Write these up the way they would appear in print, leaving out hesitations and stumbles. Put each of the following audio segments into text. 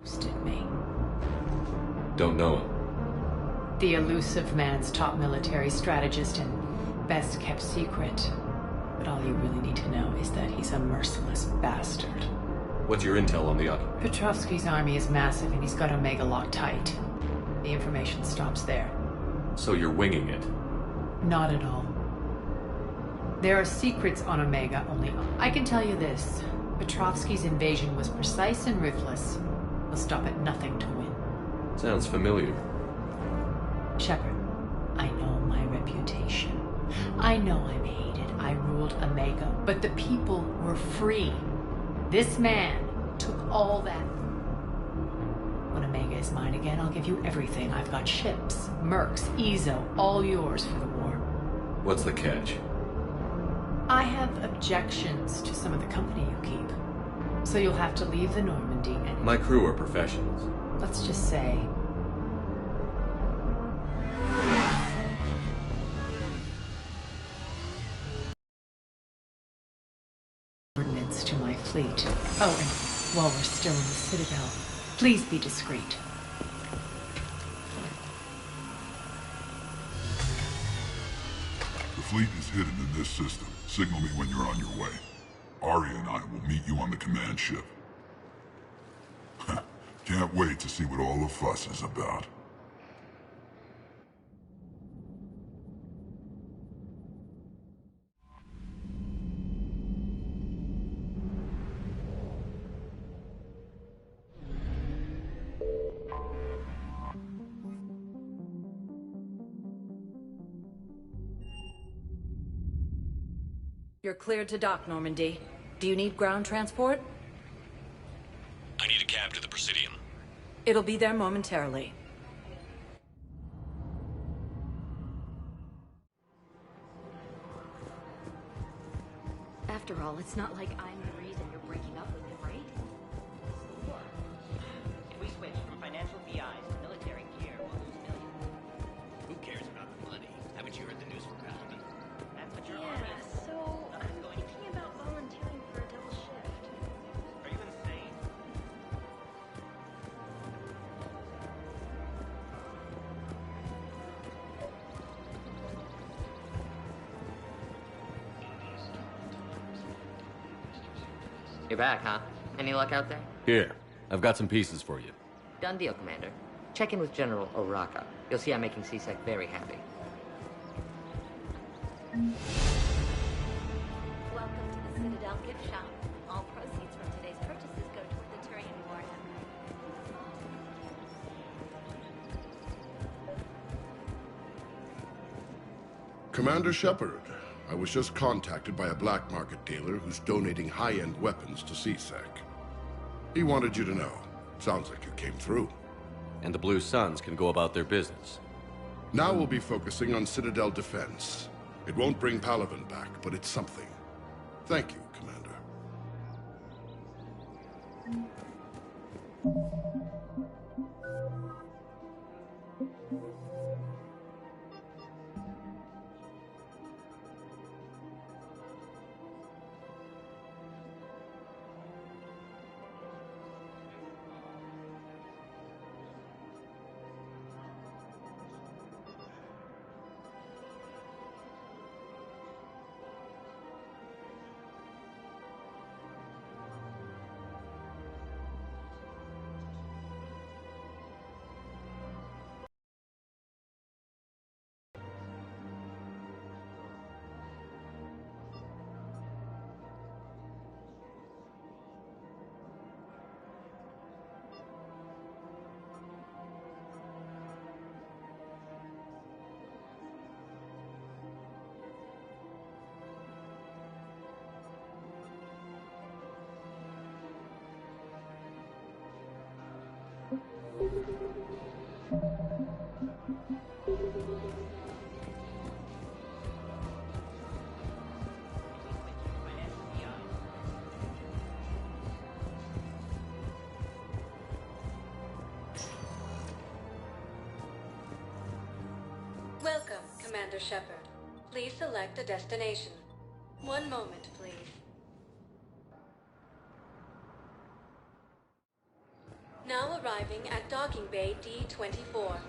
Boosted me. Don't know him. The Elusive Man's top military strategist and best kept secret. But all you really need to know is that he's a merciless bastard. What's your intel on the occupant? Petrovsky's army is massive and he's got Omega locked tight. The information stops there. So you're winging it? Not at all. There are secrets on Omega only. I can tell you this. Petrovsky's invasion was precise and ruthless. He'll stop at nothing to win. Sounds familiar. Shepard, I know my reputation. I know I'm hated. I ruled Omega, but the people were free. This man took all that. When Omega is mine again, I'll give you everything. I've got ships, mercs, Ezo, all yours for the war. What's the catch? I have objections to some of the company you keep. So you'll have to leave the Normandy and... My crew are professionals. Let's just say... ordnance to my fleet. Oh, and while we're still in the Citadel, please be discreet. The fleet is hidden in this system. Signal me when you're on your way. Ari and I will meet you on the command ship. Can't wait to see what all the fuss is about. You're cleared to dock, Normandy. Do you need ground transport? I need a cab to the Presidium. It'll be there momentarily. After all, it's not like I'm the reason you're breaking up with him, right? If we switch from financial BIs to military gear, we'll lose millions. Who cares about the money? Haven't you heard the news from Paladin? That's what your Yeah, army is. so I'm thinking about volunteering for a double shift. Are you insane? You're back, huh? Any luck out there? Here, I've got some pieces for you. Done deal, Commander. Check in with General Oraka. You'll see I'm making C-Sec very happy. Welcome to the Citadel gift shop. All proceeds from today's purchases go toward the Turian War effort. Commander Shepard, I was just contacted by a black market dealer who's donating high-end weapons to CSEC. He wanted you to know. Sounds like you came through. And the Blue Suns can go about their business. Now we'll be focusing on Citadel defense. It won't bring Palaven back, but it's something. Thank you, Commander. Welcome, Commander Shepard. Please select a destination. One moment, please. Now arriving at docking bay D-24.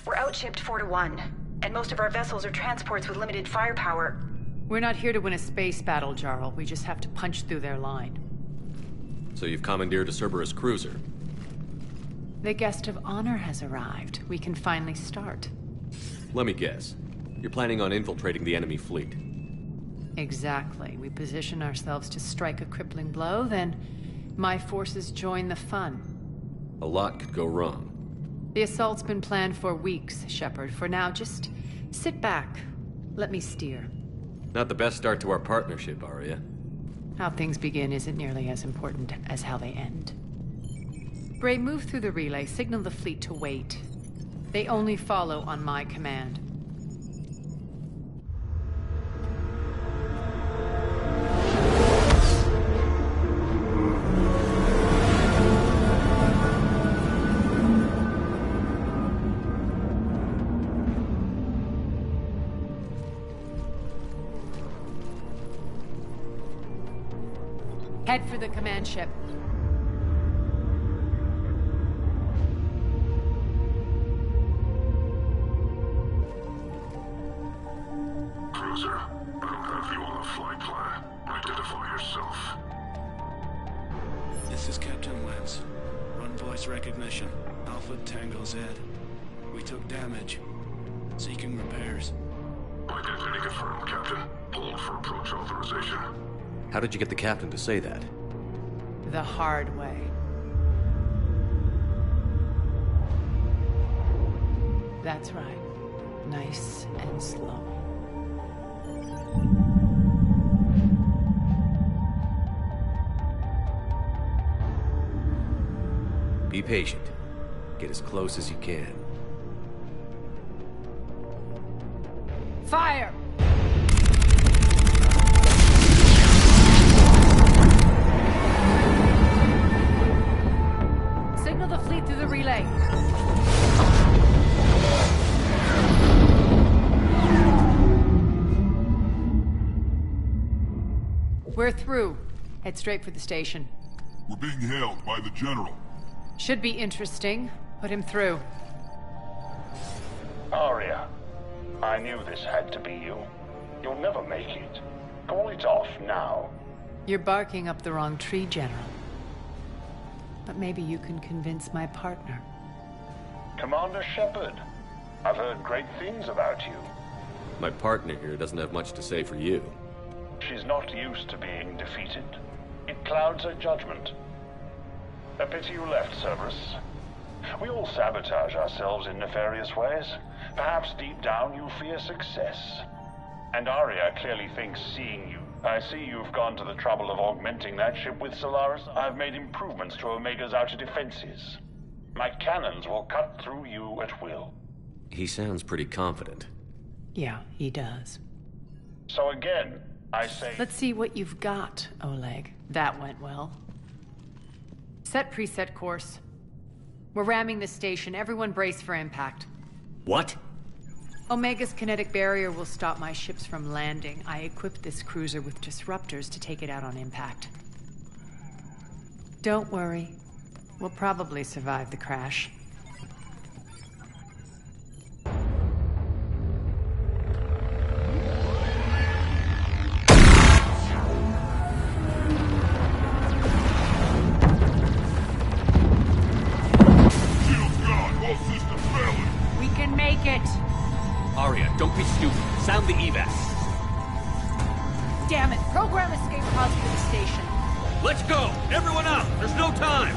We're outshipped 4-1, and most of our vessels are transports with limited firepower. We're not here to win a space battle, Jarl. We just have to punch through their line. So you've commandeered a Cerberus cruiser? The guest of honor has arrived. We can finally start. Let me guess. You're planning on infiltrating the enemy fleet? Exactly. We position ourselves to strike a crippling blow, then my forces join the fun. A lot could go wrong. The assault's been planned for weeks, Shepard. For now, just sit back. Let me steer. Not the best start to our partnership, Arya. How things begin isn't nearly as important as how they end. Bray, move through the relay. Signal the fleet to wait. They only follow on my command. Head for the command ship. Cruiser, I don't have you on the flight plan. Identify yourself. This is Captain Lance. Run voice recognition. Alpha Tango Z. We took damage. Seeking repairs. Identity confirmed, Captain. Hold for approach authorization. How did you get the captain to say that? The hard way. That's right. nice and slow. Be patient. Get as close as you can. Fire! Signal the fleet through the relay. We're through. Head straight for the station. We're being hailed by the General. Should be interesting. Put him through. Aria, I knew this had to be you. You'll never make it. Call it off now. You're barking up the wrong tree, General. But maybe you can convince my partner. Commander Shepard, I've heard great things about you. My partner here doesn't have much to say for you. She's not used to being defeated. It clouds her judgment. A pity you left, Cerberus. We all sabotage ourselves in nefarious ways. Perhaps deep down you fear success. And Aria clearly thinks seeing you. I see you've gone to the trouble of augmenting that ship with Solaris. I've made improvements to Omega's outer defenses. My cannons will cut through you at will. He sounds pretty confident. Yeah, he does. So again, I say... Let's see what you've got, Oleg. That went well. Set preset course. We're ramming the station. Everyone brace for impact. What? Omega's kinetic barrier will stop my ships from landing. I equipped this cruiser with disruptors to take it out on impact. Don't worry. We'll probably survive the crash. Aria, don't be stupid. Sound the evac. Damn it! Program escape pods for the station. Let's go! Everyone out! There's no time!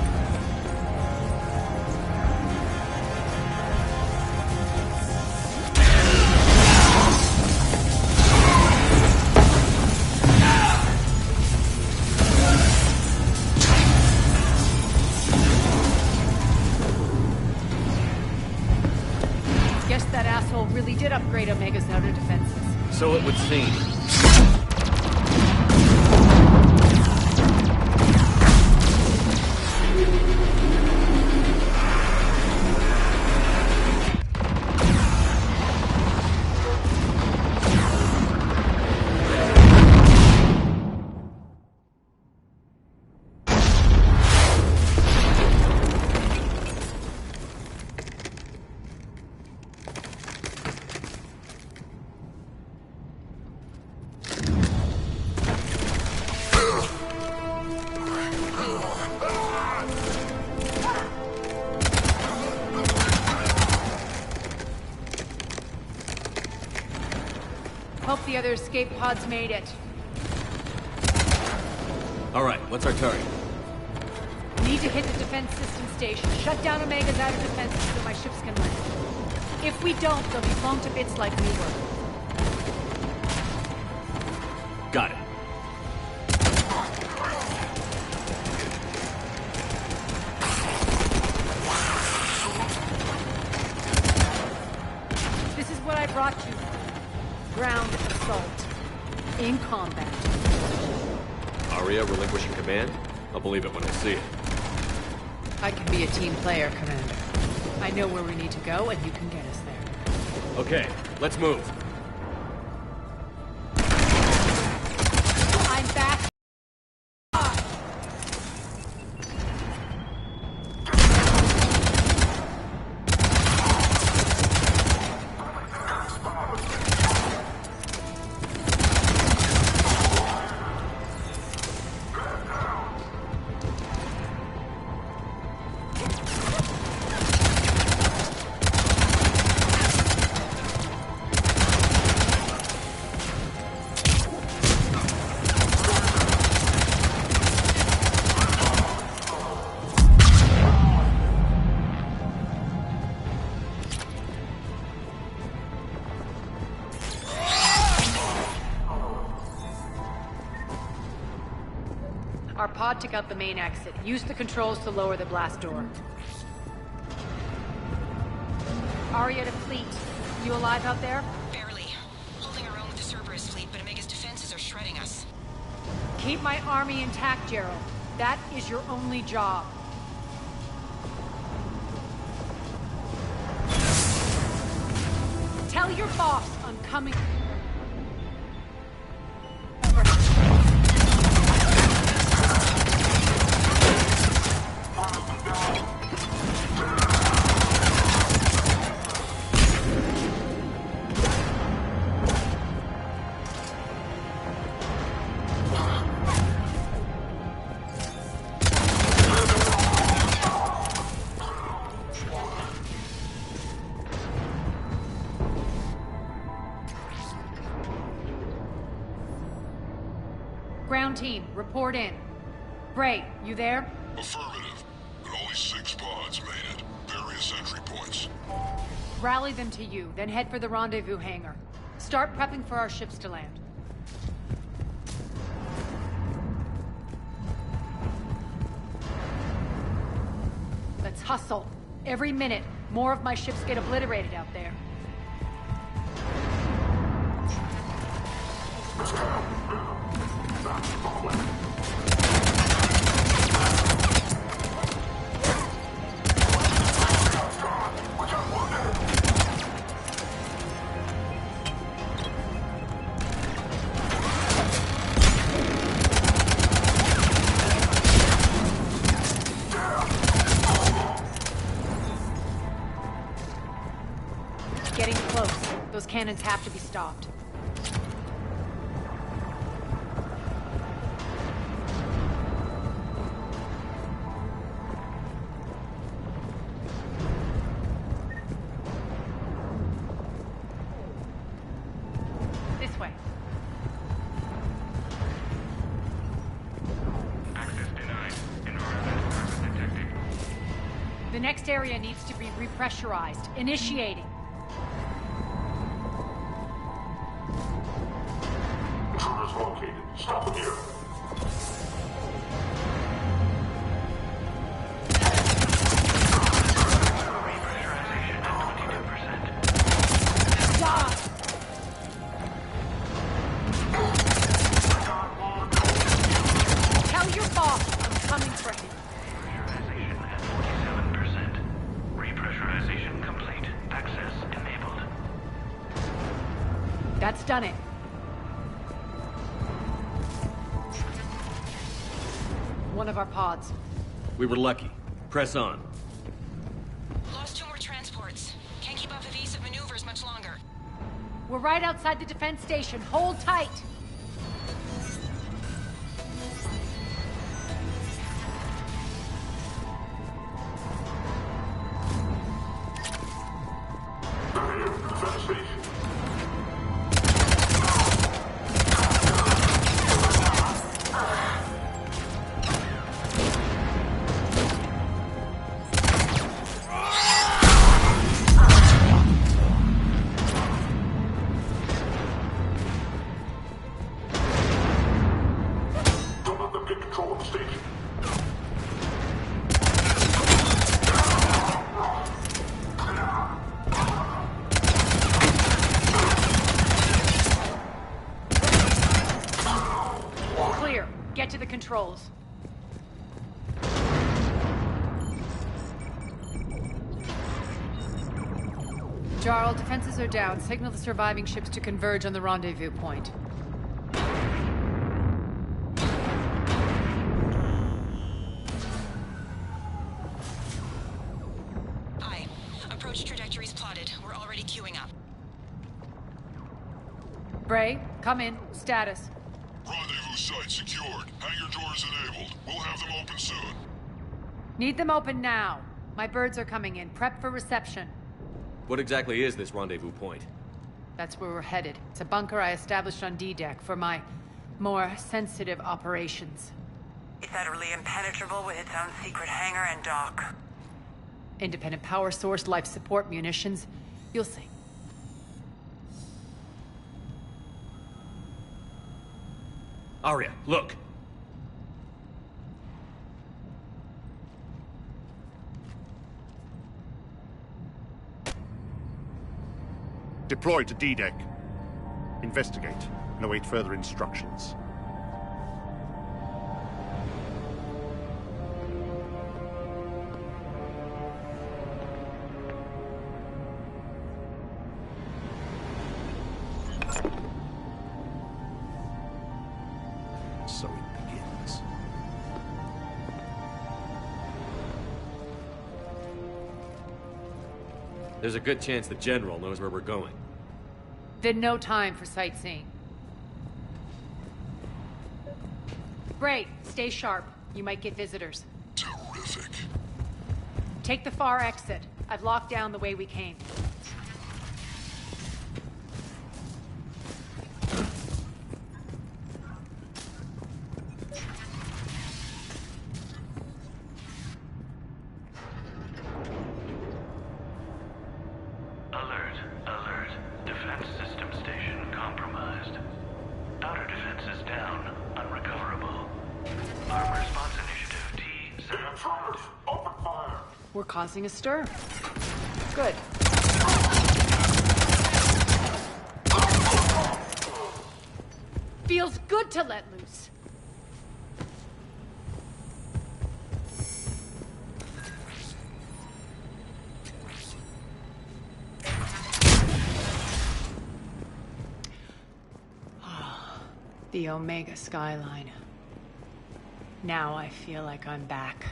Guess that asshole really did upgrade Omega's outer defenses. So it would seem. Hope the other escape pods made it. All right, what's our target? Need to hit the defense system station. Shut down Omega's outer defenses so my ships can land. If we don't, they'll be blown to bits like we were. Got it. This is what I brought you. Ground assault. In combat. Aria relinquishing command? I'll believe it when I see it. I can be a team player, Commander. I know where we need to go, and you can get us there. Okay, let's move. I'm back. Our pod took out the main exit. Use the controls to lower the blast door. Aria to fleet. You alive out there? Barely. Holding our own with the Cerberus fleet, but Omega's defenses are shredding us. Keep my army intact, Gerald. That is your only job. Tell your boss I'm coming. Ground team, report in. Bray, you there? Affirmative. But only 6 pods made it. Various entry points. Rally them to you, then head for the rendezvous hangar. Start prepping for our ships to land. Let's hustle. Every minute, more of my ships get obliterated out there. Getting close. Those cannons have to be stopped. This way. Access denied. Environmental hazard detected. The next area needs to be repressurized. Initiating. Intruders located. Stop them here. Repressurization at 22%. Die! Tell your boss I'm coming for him. Pressurization at 47%. Repressurization complete. Access enabled. That's done it. One of our pods. We were lucky. Press on. Lost 2 more transports. Can't keep up evasive maneuvers much longer. We're right outside the defense station. Hold tight. Defense station. Don't let them get control of the station. Clear. Get to the controls. Jarl, defenses are down. Signal the surviving ships to converge on the rendezvous point. Aye. Approach trajectories plotted. We're already queuing up. Bray, come in. Status. Rendezvous site secured. Hangar doors enabled. We'll have them open soon. Need them open now. My birds are coming in. Prep for reception. What exactly is this rendezvous point? That's where we're headed. It's a bunker I established on D-Deck for my more sensitive operations. It's utterly impenetrable with its own secret hangar and dock. Independent power source, life support, munitions. You'll see. Aria, look! Deploy to D-Deck. Investigate and await further instructions. So it begins. There's a good chance the General knows where we're going. Then no time for sightseeing. Great, stay sharp. You might get visitors. Terrific. Take the far exit. I've locked down the way we came. Alert, alert. Defense system station compromised. Outer defense is down, unrecoverable. Armor response initiative T7. Open fire! We're causing a stir. Good. Feels good to let loose. The Omega skyline. Now I feel like I'm back.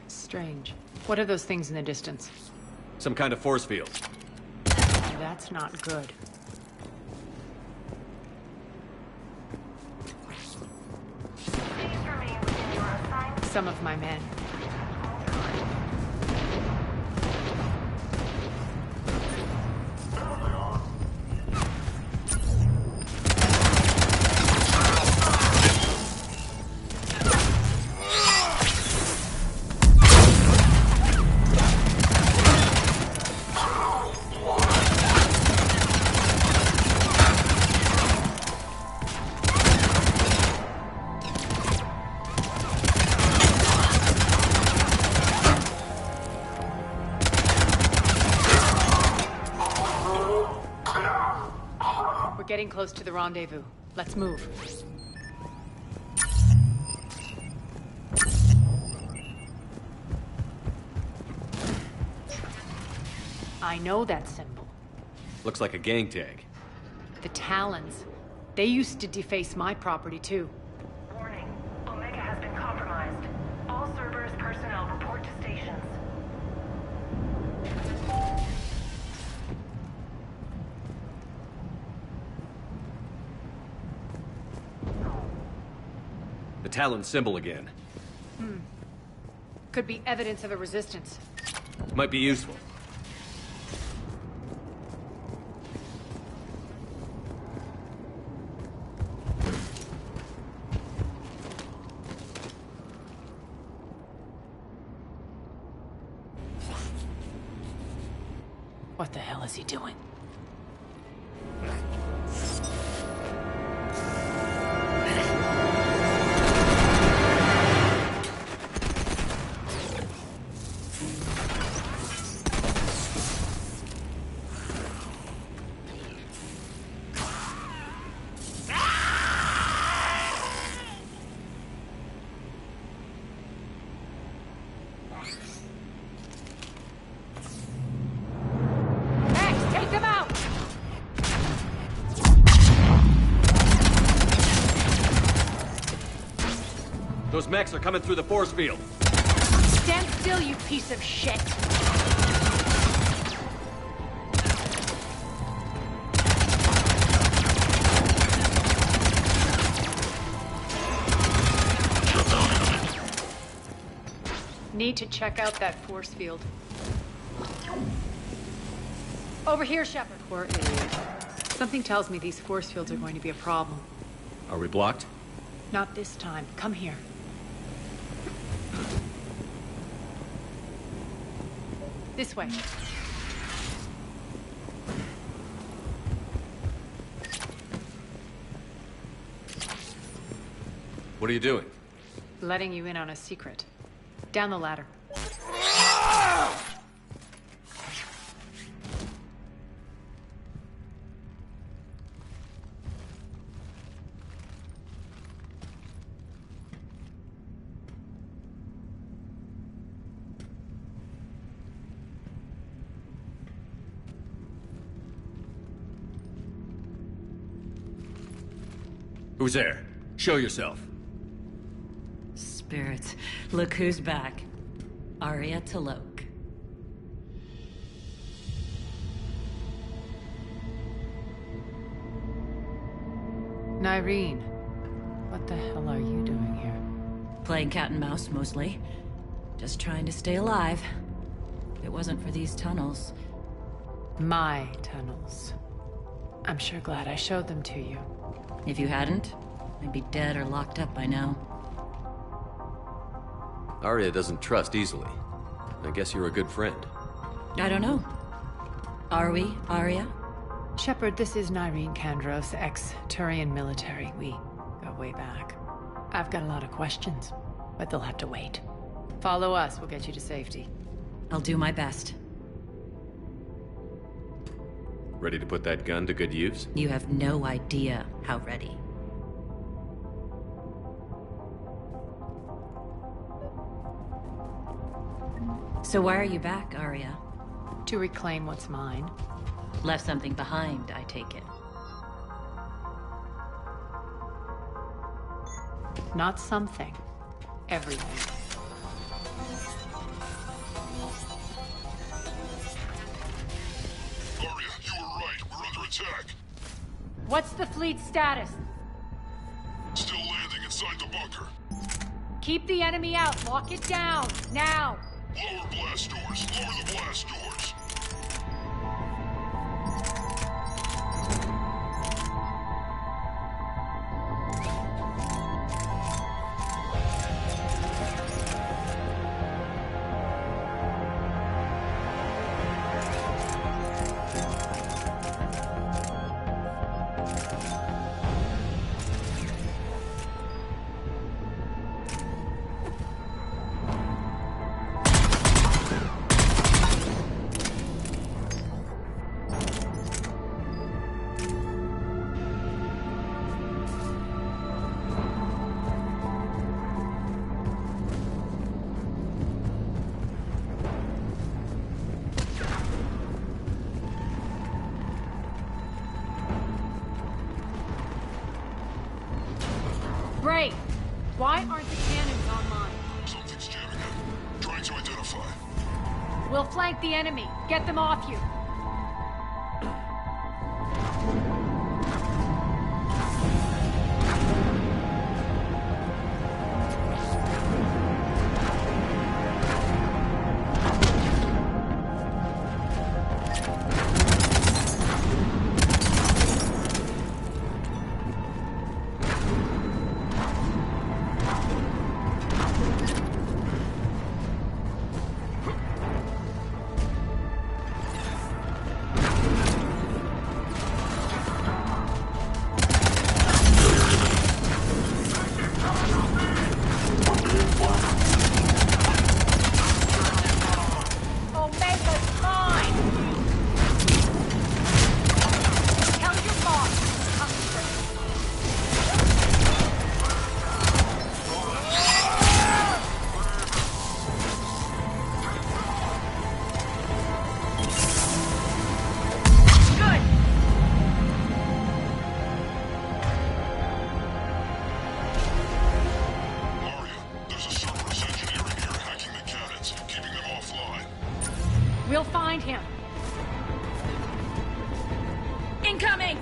Strange. What are those things in the distance? Some kind of force field. That's not good. Some of my men. Getting close to the rendezvous. Let's move. I know that symbol. Looks like a gang tag. The Talons. They used to deface my property too. Warning. Omega has been compromised. All Cerberus personnel report to stations. The Talon symbol again. Could be evidence of a resistance. Might be useful. What the hell is he doing? Those mechs are coming through the force field. Stand still, you piece of shit! Need to check out that force field. Over here, Shepard. Poor idiot. Something tells me these force fields are going to be a problem. Are we blocked? Not this time. Come here. This way. What are you doing? Letting you in on a secret. Down the ladder. Who's there? Show yourself. Spirits, look who's back. Arya T'Loak. Nyreen, what the hell are you doing here? Playing cat and mouse, mostly. Just trying to stay alive. If it wasn't for these tunnels... My tunnels. I'm sure glad I showed them to you. If you hadn't, I'd be dead or locked up by now. Arya doesn't trust easily. I guess you're a good friend. I don't know. Are we, Arya? Shepard, this is Nyreen Kandros, ex-Turian military. We go way back. I've got a lot of questions, but they'll have to wait. Follow us, we'll get you to safety. I'll do my best. Ready to put that gun to good use? You have no idea how ready. So why are you back, Arya? To reclaim what's mine. Left something behind, I take it. Not something. Everything. Arya, you were right. We're under attack. What's the fleet's status? Still landing inside the bunker. Keep the enemy out. Lock it down. Now. Lower blast doors. Lower the blast doors. Great. Why aren't the cannons online? Something's jamming up. Trying to identify. We'll flank the enemy. Get them off you. We'll find him. Incoming!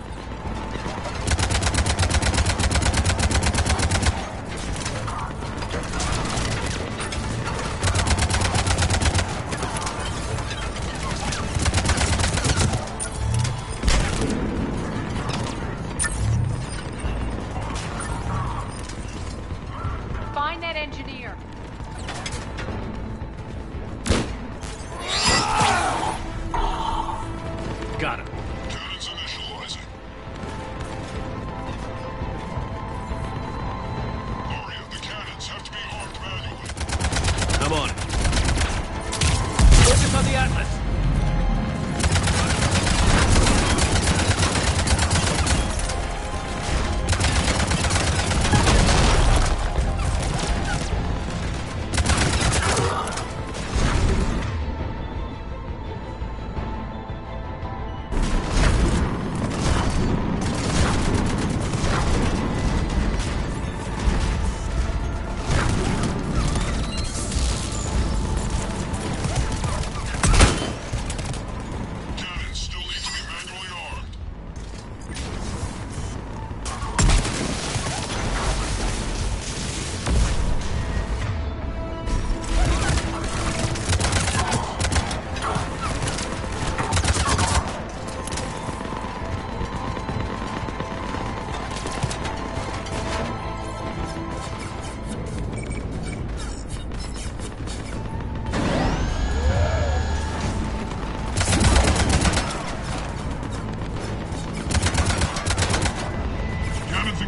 Find that engineer.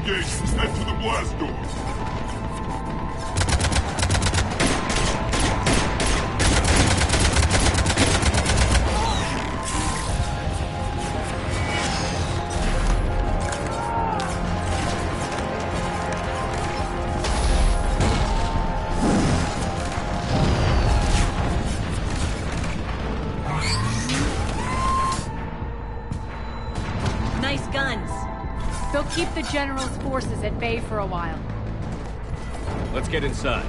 engage. Head to the blast door. Nice guns. They'll keep the General's forces at bay for a while. Let's get inside.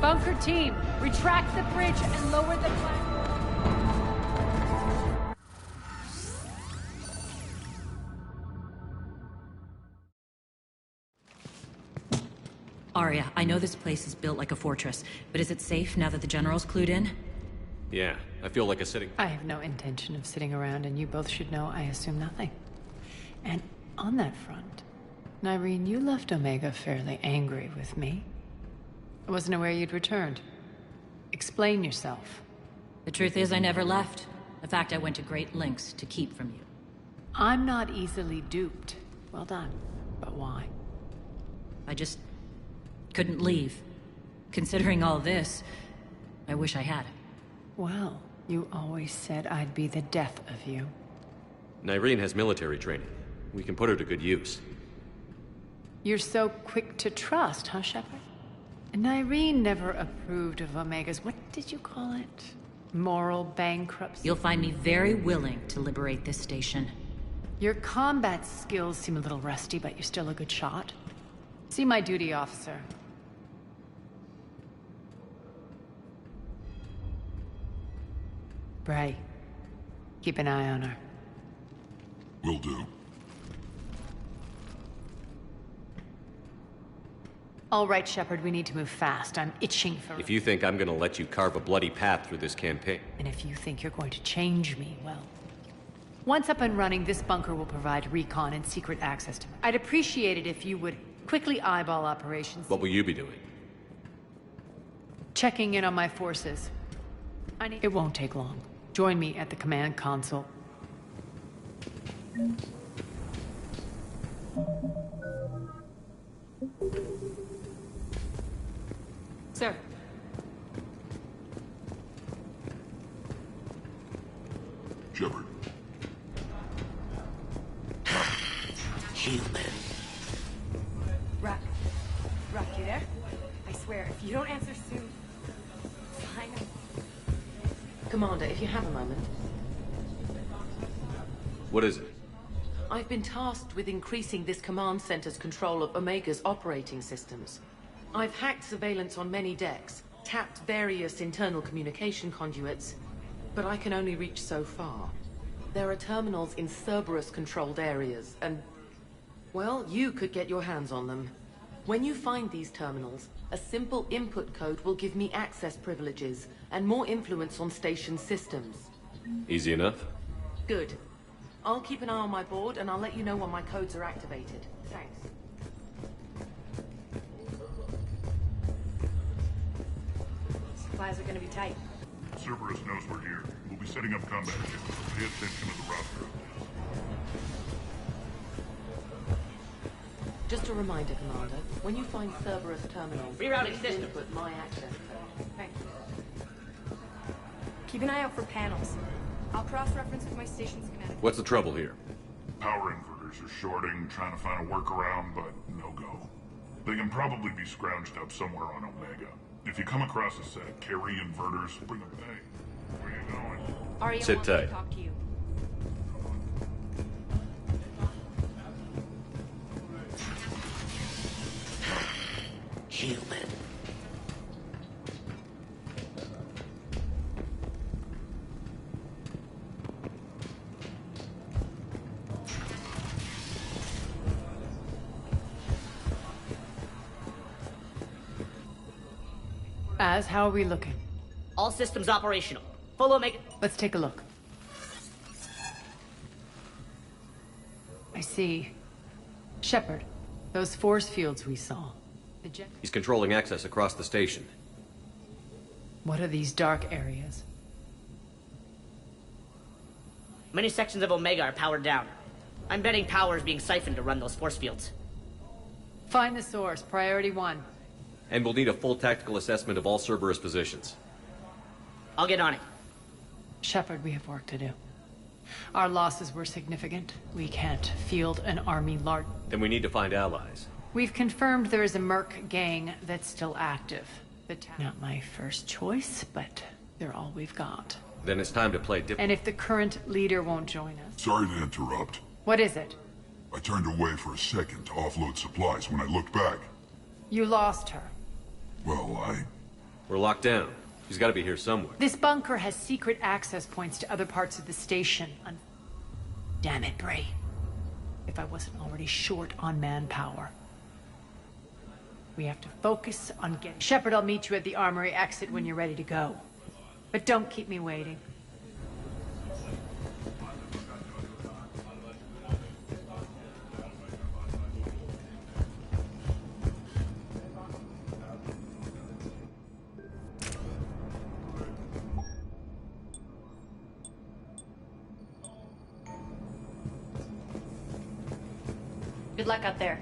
Bunker team, retract the bridge and lower the platform. Arya, I know this place is built like a fortress, but is it safe now that the General's clued in? Yeah, I feel like a sitting... I have no intention of sitting around, and you both should know I assume nothing. And on that front, Nyreen, you left Omega fairly angry with me. I wasn't aware you'd returned. Explain yourself. The truth is, I never left. In fact, I went to great lengths to keep from you. I'm not easily duped. Well done. But why? I just couldn't leave. Considering all this, I wish I had. Well, you always said I'd be the death of you. Nyreen has military training. We can put her to good use. You're so quick to trust, huh, Shepard? Nyreen never approved of Omega's, what did you call it? Moral bankruptcy? You'll find me very willing to liberate this station. Your combat skills seem a little rusty, but you're still a good shot. See my duty officer. Bray, keep an eye on her. Will do. All right, Shepard, we need to move fast. I'm itching for... If you think I'm gonna let you carve a bloody path through this campaign... And if you think you're going to change me, well... Once up and running, this bunker will provide recon and secret access to me. I'd appreciate it if you would quickly eyeball operations. What will you be doing? Checking in on my forces. It won't take long. Join me at the command console. Sir. Shepard. Human. Rock, you there? I swear, if you don't answer soon... Fine. Commander, if you have a moment. What is it? I've been tasked with increasing this command center's control of Omega's operating systems. I've hacked surveillance on many decks, tapped various internal communication conduits, but I can only reach so far. There are terminals in Cerberus-controlled areas, and... well, you could get your hands on them. When you find these terminals, a simple input code will give me access privileges and more influence on station systems. Easy enough? Good. I'll keep an eye on my board, and I'll let you know when my codes are activated. Thanks. Supplies are gonna be tight. Cerberus knows we're here. We'll be setting up combat kits. Pay attention to the roster updates. Just a reminder, Commander. When you find Cerberus terminals, Rerouting please system. input my access code. Thank you. Keep an eye out for panels. I'll cross-reference with my station schematic. What's the trouble here? Power inverters are shorting, trying to find a workaround, but no go. They can probably be scrounged up somewhere on Omega. If you come across a set, carry inverters, bring them. Hey, where you going? Arya Sit wants me to tight. talk to you. Human. How are we looking? All systems operational. Full Omega... Let's take a look. I see. Shepard, those force fields we saw. He's controlling access across the station. What are these dark areas? Many sections of Omega are powered down. I'm betting power is being siphoned to run those force fields. Find the source, priority 1. And we'll need a full tactical assessment of all Cerberus positions. I'll get on it. Shepard, we have work to do. Our losses were significant. We can't field an army large. Then we need to find allies. We've confirmed there is a Merc gang that's still active. Not my first choice, but they're all we've got. Then it's time to play And if the current leader won't join us? Sorry to interrupt. What is it? I turned away for a second to offload supplies. When I looked back, You lost her. well, We're locked down. She's got to be here somewhere. This bunker has secret access points to other parts of the station. Damn it, Bray. If I wasn't already short on manpower. We have to focus on getting... Shepard, I'll meet you at the armory exit when you're ready to go. But don't keep me waiting. Good luck out there.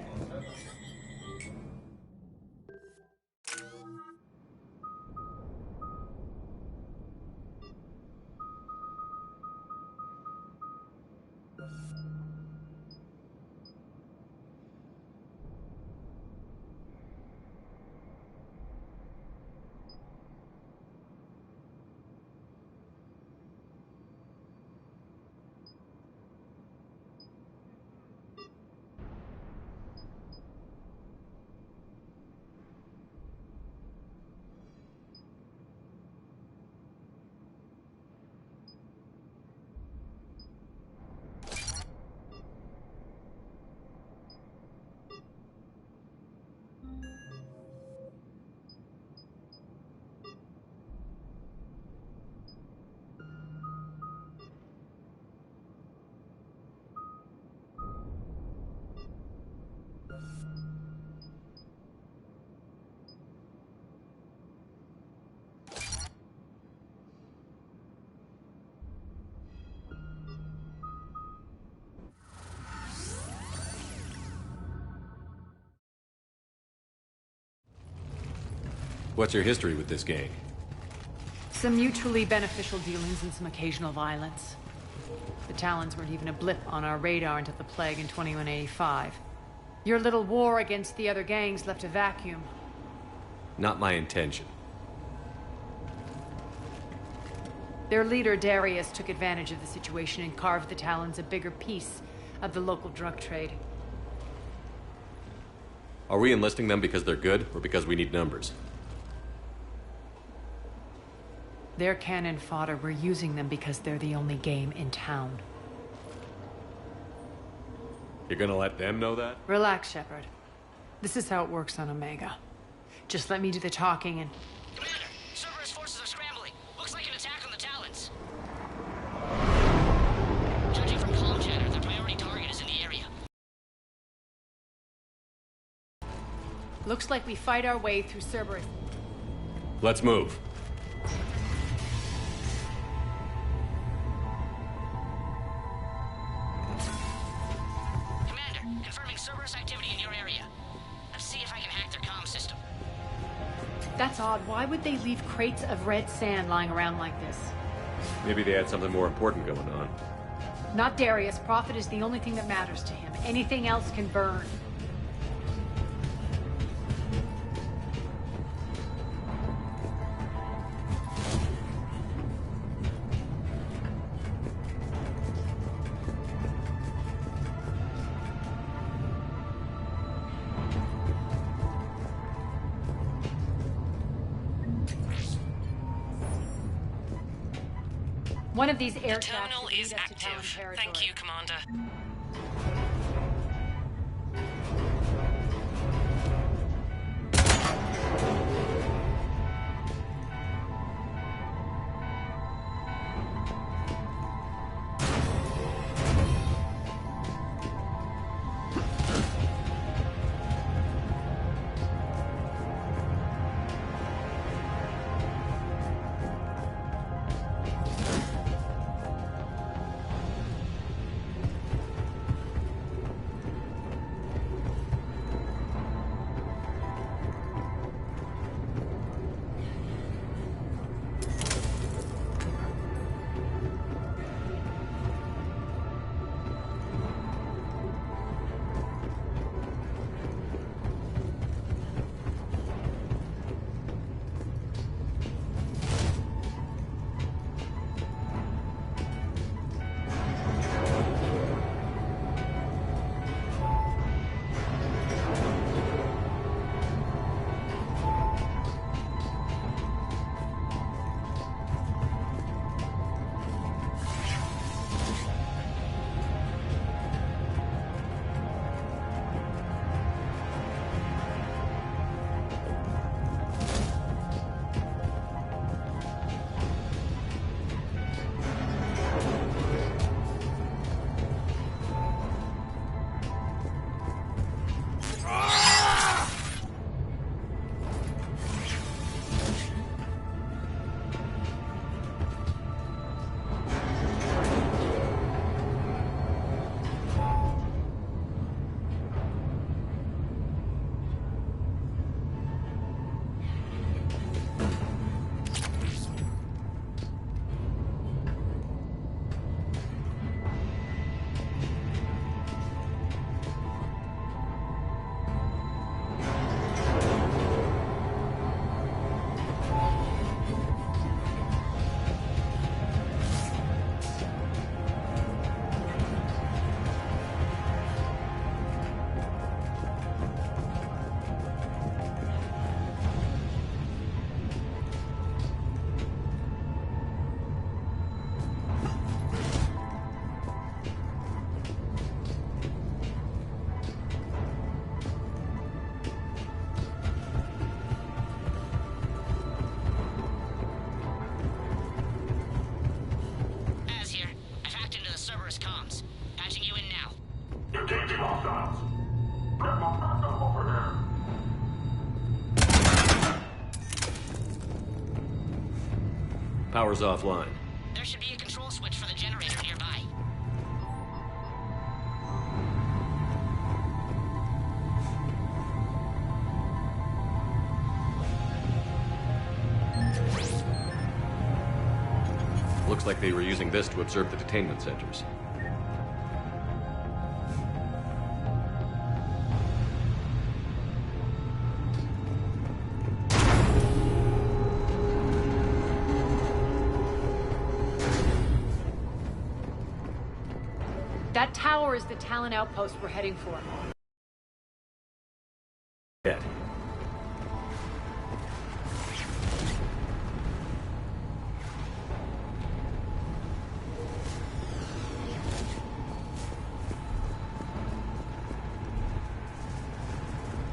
What's your history with this gang? Some mutually beneficial dealings and some occasional violence. The Talons weren't even a blip on our radar until the Plague in 2185. Your little war against the other gangs left a vacuum. Not my intention. Their leader, Darius, took advantage of the situation and carved the Talons a bigger piece of the local drug trade. Are we enlisting them because they're good, or because we need numbers? They're cannon fodder. We're using them because they're the only game in town. You're gonna let them know that? Relax, Shepard. This is how it works on Omega. Just let me do the talking and... Commander, Cerberus forces are scrambling. Looks like an attack on the Talons. Judging from comm chatter, the priority target is in the area. Looks like we fight our way through Cerberus. Let's move. Commander, confirming Cerberus activity in your area. Let's see if I can hack their comm system. That's odd. Why would they leave crates of red sand lying around like this? Maybe they had something more important going on. Not Darius. Profit is the only thing that matters to him. Anything else can burn. One of these air terminal is active. Thank you, Commander. hostiles. Get my backup over here. Power's offline. There should be a control switch for the generator nearby. Looks like they were using this to observe the detainment centers. That tower is the Talon outpost we're heading for. Dead.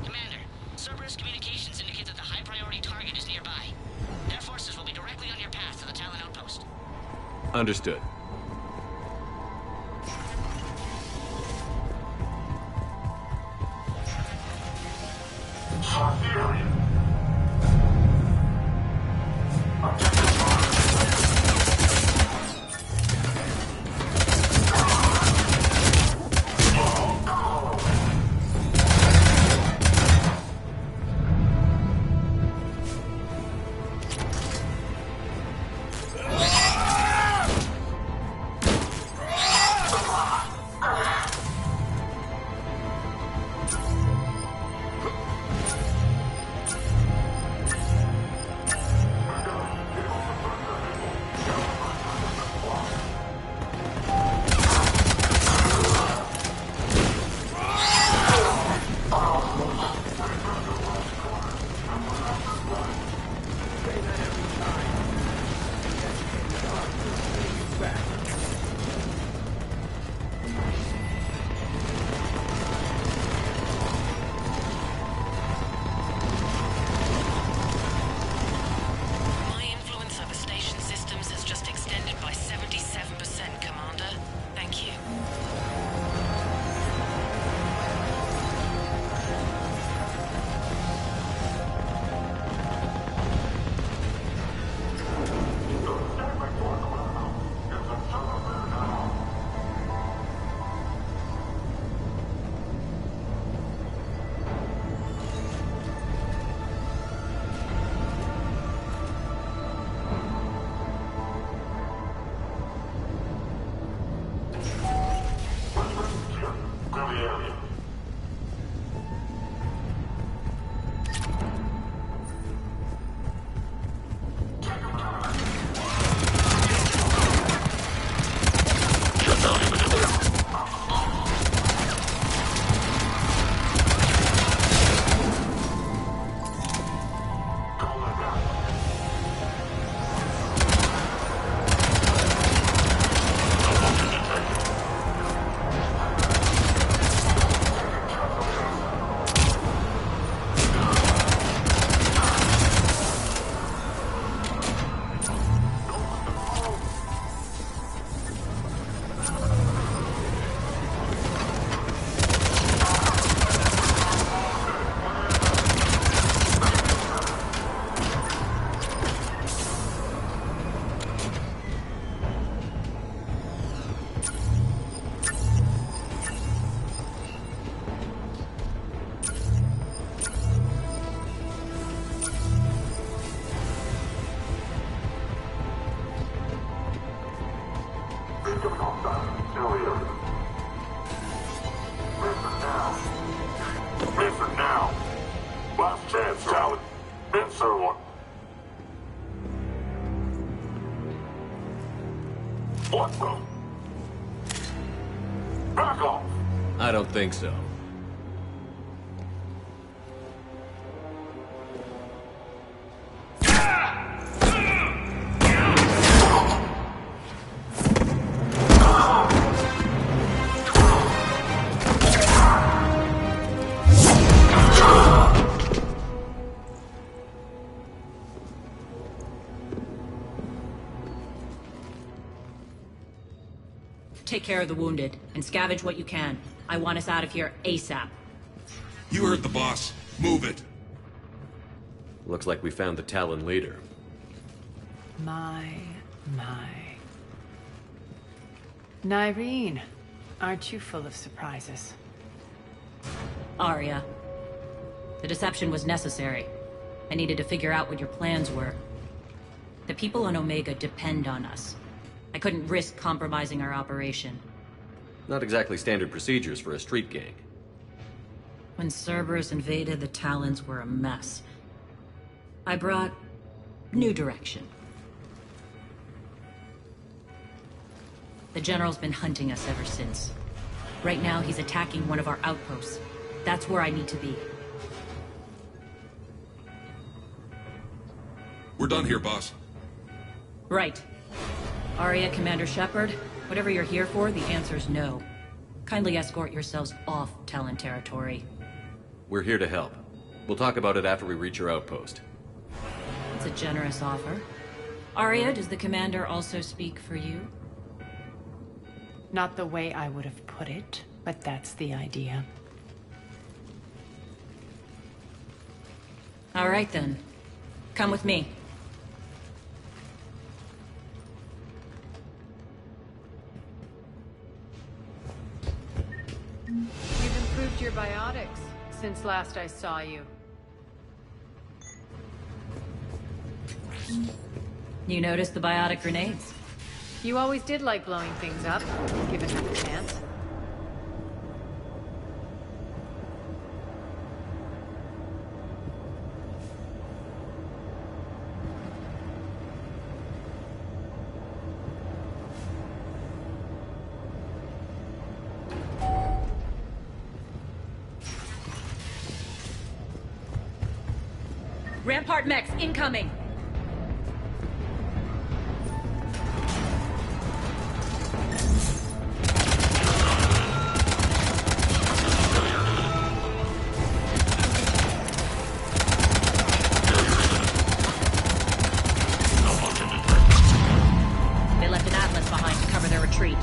Commander, Cerberus communications indicate that the high-priority target is nearby. Their forces will be directly on your path to the Talon outpost. Understood. I don't think so. take care of the wounded, and scavenge what you can. I want us out of here ASAP. You heard the boss. Move it. Looks like we found the Talon leader. My. Nyreen, aren't you full of surprises? Arya. The deception was necessary. I needed to figure out what your plans were. The people on Omega depend on us. I couldn't risk compromising our operation. Not exactly standard procedures for a street gang. When Cerberus invaded, the Talons were a mess. I brought new direction. The General's been hunting us ever since. Right now, he's attacking one of our outposts. That's where I need to be. We're done here, boss. Right. Arya, Commander Shepard, whatever you're here for, the answer's no. Kindly escort yourselves off Talon territory. We're here to help. We'll talk about it after we reach your outpost. It's a generous offer. Arya, does the Commander also speak for you? Not the way I would have put it, but that's the idea. All right then. Come with me. You've improved your biotics since last I saw you. You noticed the biotic grenades? You always did like blowing things up, given half a chance. Rampart mechs incoming! They left an Atlas behind to cover their retreat.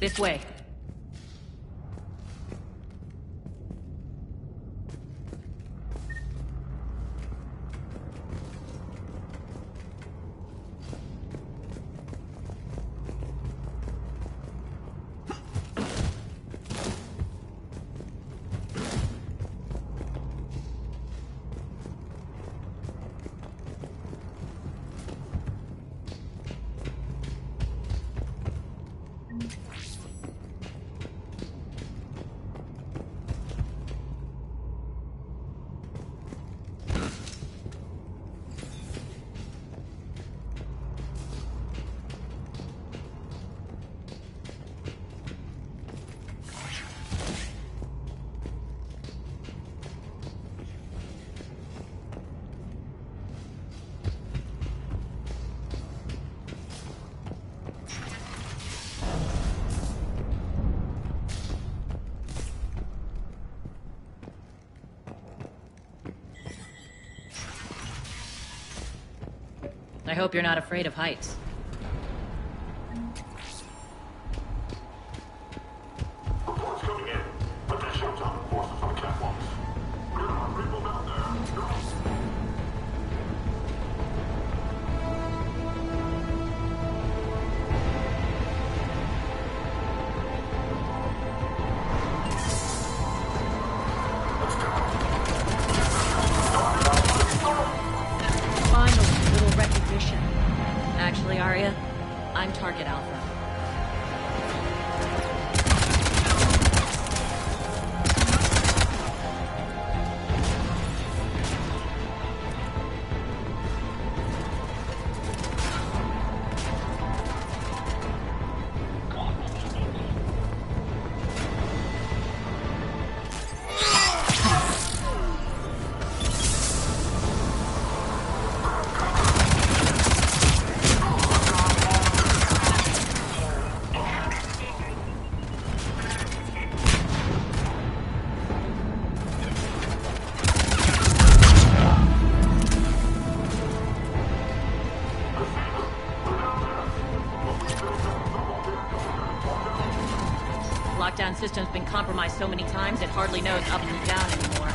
This way. I hope you're not afraid of heights. Reports coming in. Attention, top forces on the catwalks. There are people down there. Finally, little recognition. Actually, Arya, I'm Target Alpha. Lockdown system's been compromised so many times it hardly knows up and down anymore.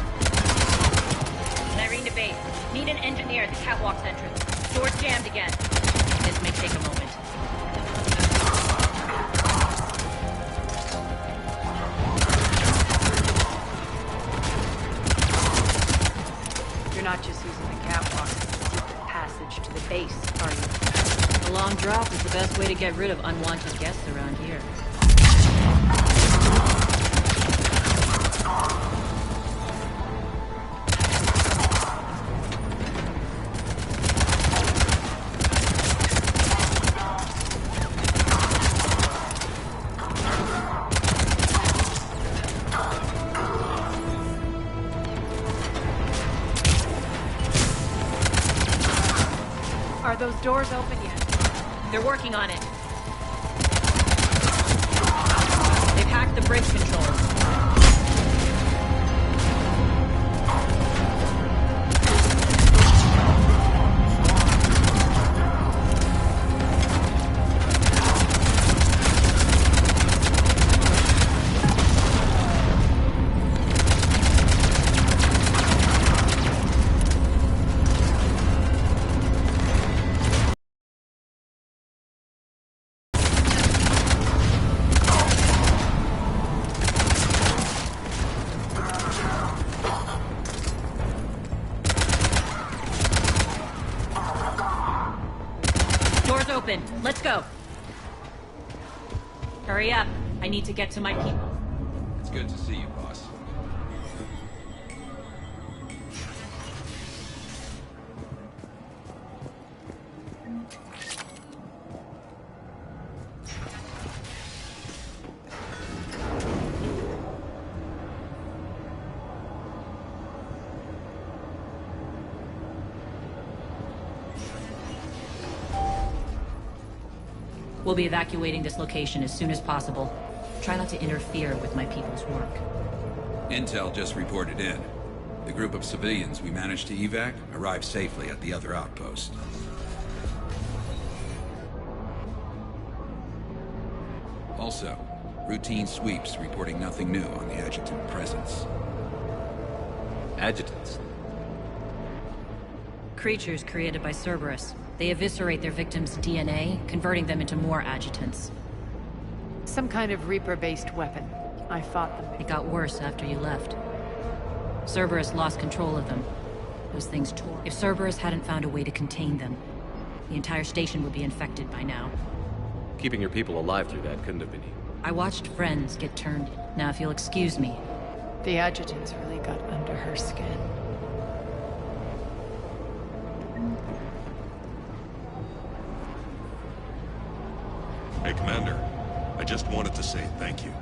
Irene to base. Need an engineer at the catwalk's entrance. Door's jammed again. This may take a moment. You're not just using the catwalk as a secret passage to the base, are you? A long drop is the best way to get rid of unwanted guests around here. Are those doors open yet? They're working on it. They've hacked the bridge controls. Doors open. Let's go. Hurry up. I need to get to my people. It's good to see you, boss. We'll be evacuating this location as soon as possible. Try not to interfere with my people's work. Intel just reported in. The group of civilians we managed to evac arrived safely at the other outpost. Also, routine sweeps reporting nothing new on the adjutant presence. Adjutants? Creatures created by Cerberus. They eviscerate their victims' DNA, converting them into more adjutants. Some kind of Reaper-based weapon. I fought them. It got worse after you left. Cerberus lost control of them. Those things tore. If Cerberus hadn't found a way to contain them, the entire station would be infected by now. Keeping your people alive through that couldn't have been easy. I watched friends get turned. Now, if you'll excuse me. The adjutants really got under her skin. Hey, Commander. I just wanted to say thank you.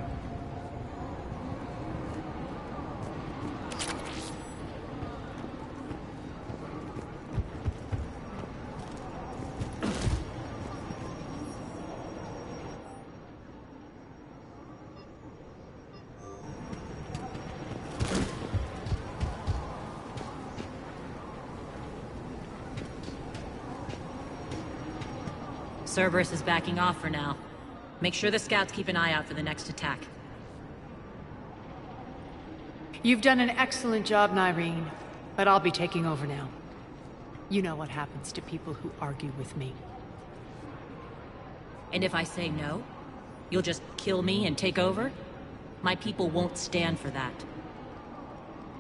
Cerberus is backing off for now. Make sure the scouts keep an eye out for the next attack. You've done an excellent job, Nyreen, but I'll be taking over now. You know what happens to people who argue with me. And if I say no, you'll just kill me and take over? My people won't stand for that.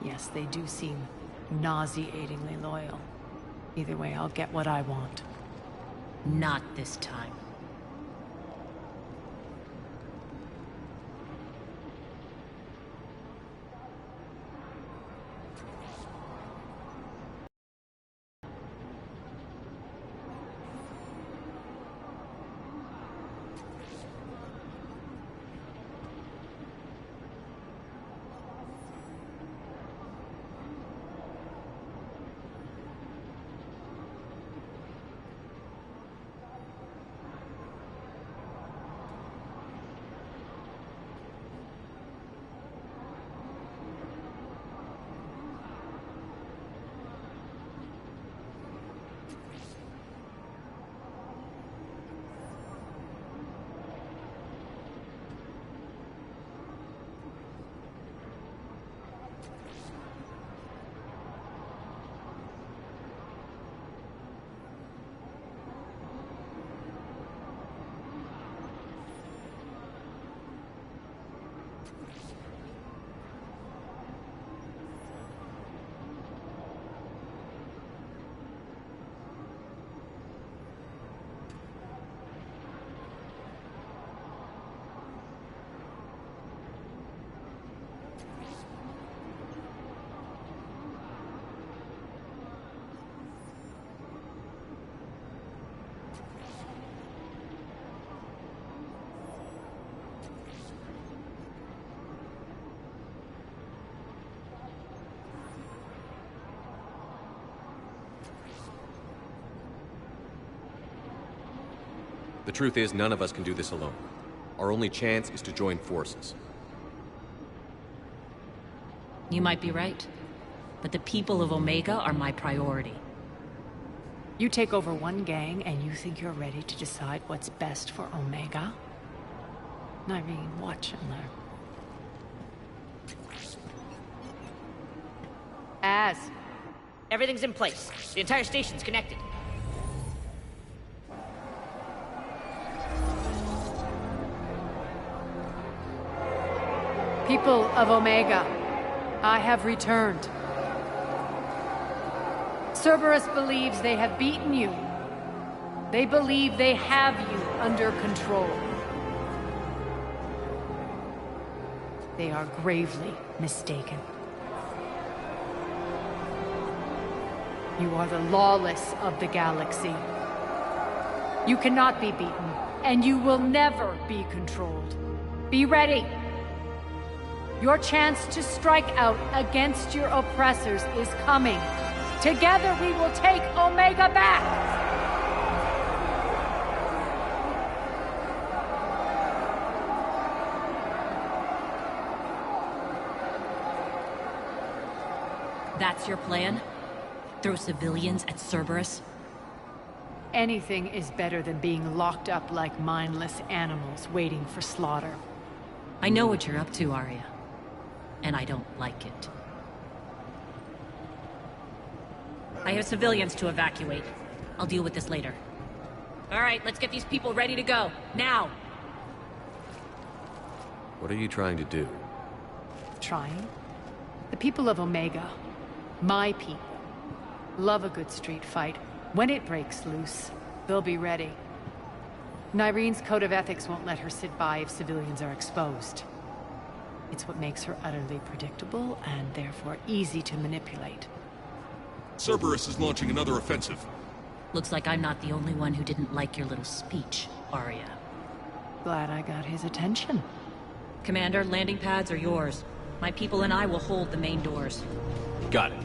Yes, they do seem nauseatingly loyal. Either way, I'll get what I want. Not this time. The truth is, none of us can do this alone. Our only chance is to join forces. You might be right, but the people of Omega are my priority. You take over one gang and you think you're ready to decide what's best for Omega? Nyreen, watch and learn. Everything's in place. The entire station's connected. People of Omega, I have returned. Cerberus believes they have beaten you. They believe they have you under control. They are gravely mistaken. You are the lawless of the galaxy. You cannot be beaten, and you will never be controlled. Be ready. Your chance to strike out against your oppressors is coming. Together we will take Omega back! That's your plan? Throw civilians at Cerberus? Anything is better than being locked up like mindless animals waiting for slaughter. I know what you're up to, Arya. And I don't like it. I have civilians to evacuate. I'll deal with this later. All right, let's get these people ready to go. Now! What are you trying to do? Trying? The people of Omega, my people, love a good street fight. When it breaks loose, they'll be ready. Nyreen's code of ethics won't let her sit by if civilians are exposed. It's what makes her utterly predictable and therefore easy to manipulate. Cerberus is launching another offensive. Looks like I'm not the only one who didn't like your little speech, Arya. Glad I got his attention. Commander, landing pads are yours. My people and I will hold the main doors. Got it.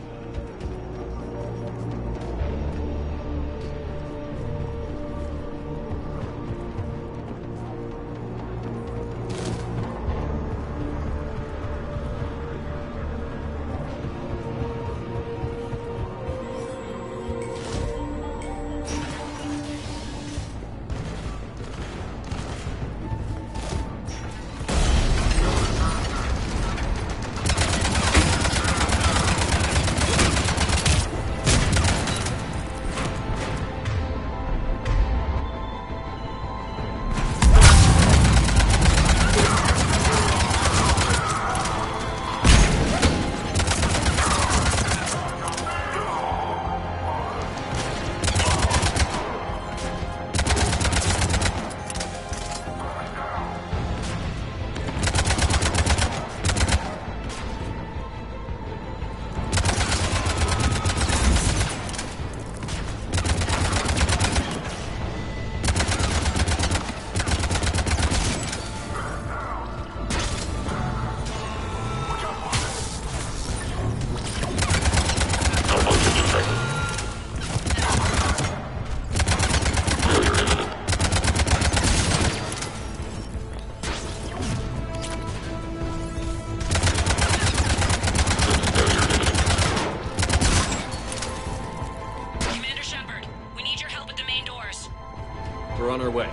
We're on our way.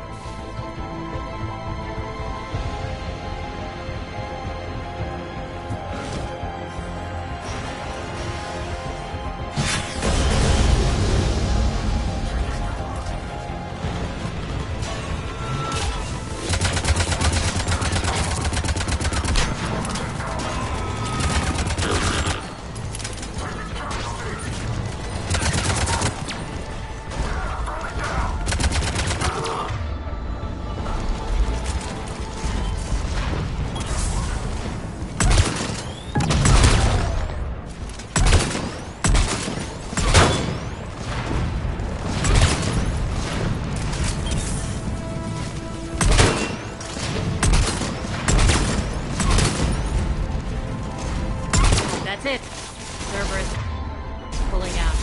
That's it. Cerberus pulling out.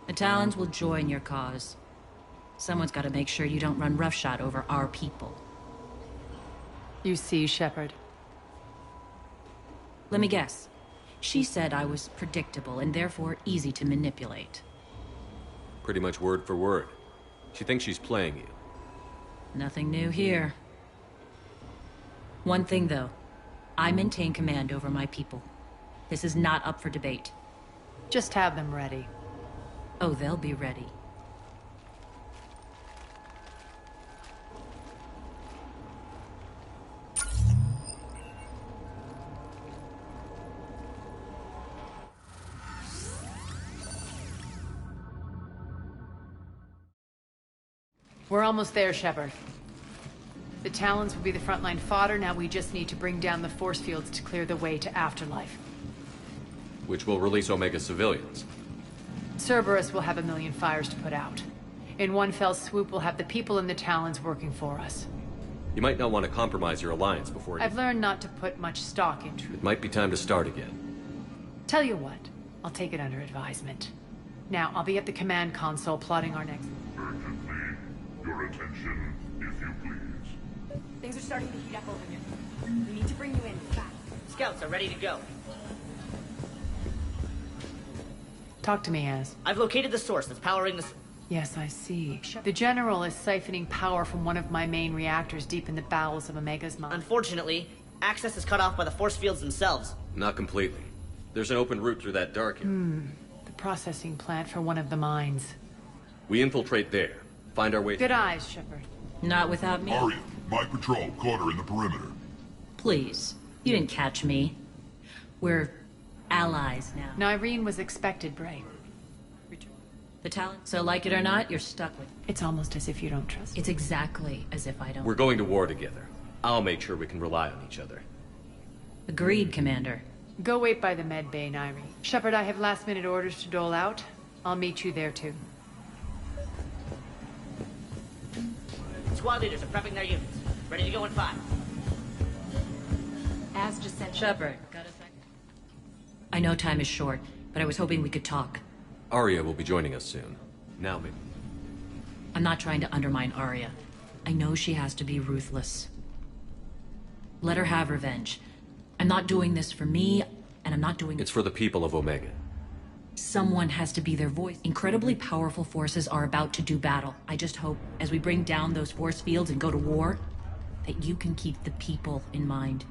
The Talons will join your cause. Someone's got to make sure you don't run roughshod over our people. You see, Shepard. Let me guess. She said I was predictable and therefore easy to manipulate. Pretty much word for word. She thinks she's playing you. Nothing new here. One thing, though. I maintain command over my people. This is not up for debate. Just have them ready. Oh, they'll be ready. We're almost there, Shepard. The Talons will be the frontline fodder. Now we just need to bring down the force fields to clear the way to Afterlife. Which will release Omega civilians. Cerberus will have 1 million fires to put out. In one fell swoop, we'll have the people in the Talons working for us. You might not want to compromise your alliance before you... I've learned not to put much stock into it. It might be time to start again. Tell you what, I'll take it under advisement. Now, I'll be at the command console plotting our next... Urgently, your attention, if you please. Things are starting to heat up over here. We need to bring you in fast. Scouts are ready to go. Talk to me, Az. I've located the source that's powering the... Yes, I see. The General is siphoning power from one of my main reactors deep in the bowels of Omega's mine. Unfortunately, access is cut off by the force fields themselves. Not completely. There's an open route through that dark area. The processing plant for one of the mines. We infiltrate there. Find our way... Good eyes, Shepard. Not without me. Aria, my patrol, caught her in the perimeter. Please. You didn't catch me. We're allies now. Nyreen was expected, Bray. The Talon. So like it or not, you're stuck with... It's almost as if you don't trust me. It's exactly as if I don't... We're going to war together. I'll make sure we can rely on each other. Agreed, Commander. Go wait by the med bay, Nyreen. Shepard, I have last-minute orders to dole out. I'll meet you there, too. Squad leaders are prepping their units. Ready to go in 5. Az just said... Shepard, got a second? I know time is short, but I was hoping we could talk. Aria will be joining us soon. Now, maybe. I'm not trying to undermine Aria. I know she has to be ruthless. Let her have revenge. I'm not doing this for me, and I'm not doing... It's for the people of Omega. Someone has to be their voice. Incredibly powerful forces are about to do battle. I just hope, as we bring down those force fields and go to war, that you can keep the people in mind.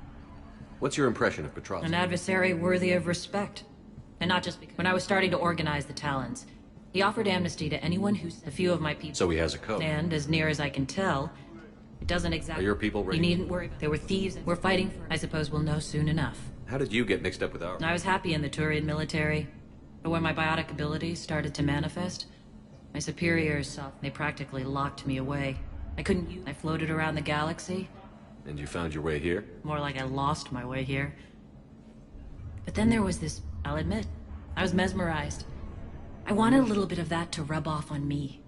What's your impression of Petrovsky? An adversary worthy of respect. And not just because... When I was starting to organize the Talons, he offered amnesty to anyone who's a few of my people. So he has a code. And, as near as I can tell, it doesn't exactly... Are your people ready? You needn't worry. There were thieves and we're fighting for... I suppose we'll know soon enough. How did you get mixed up with ours? I was happy in the Turian military. But when my biotic abilities started to manifest, my superiors saw... They practically locked me away. I couldn't use... I floated around the galaxy. And you found your way here? More like I lost my way here. But then there was this... I'll admit, I was mesmerized. I wanted a little bit of that to rub off on me.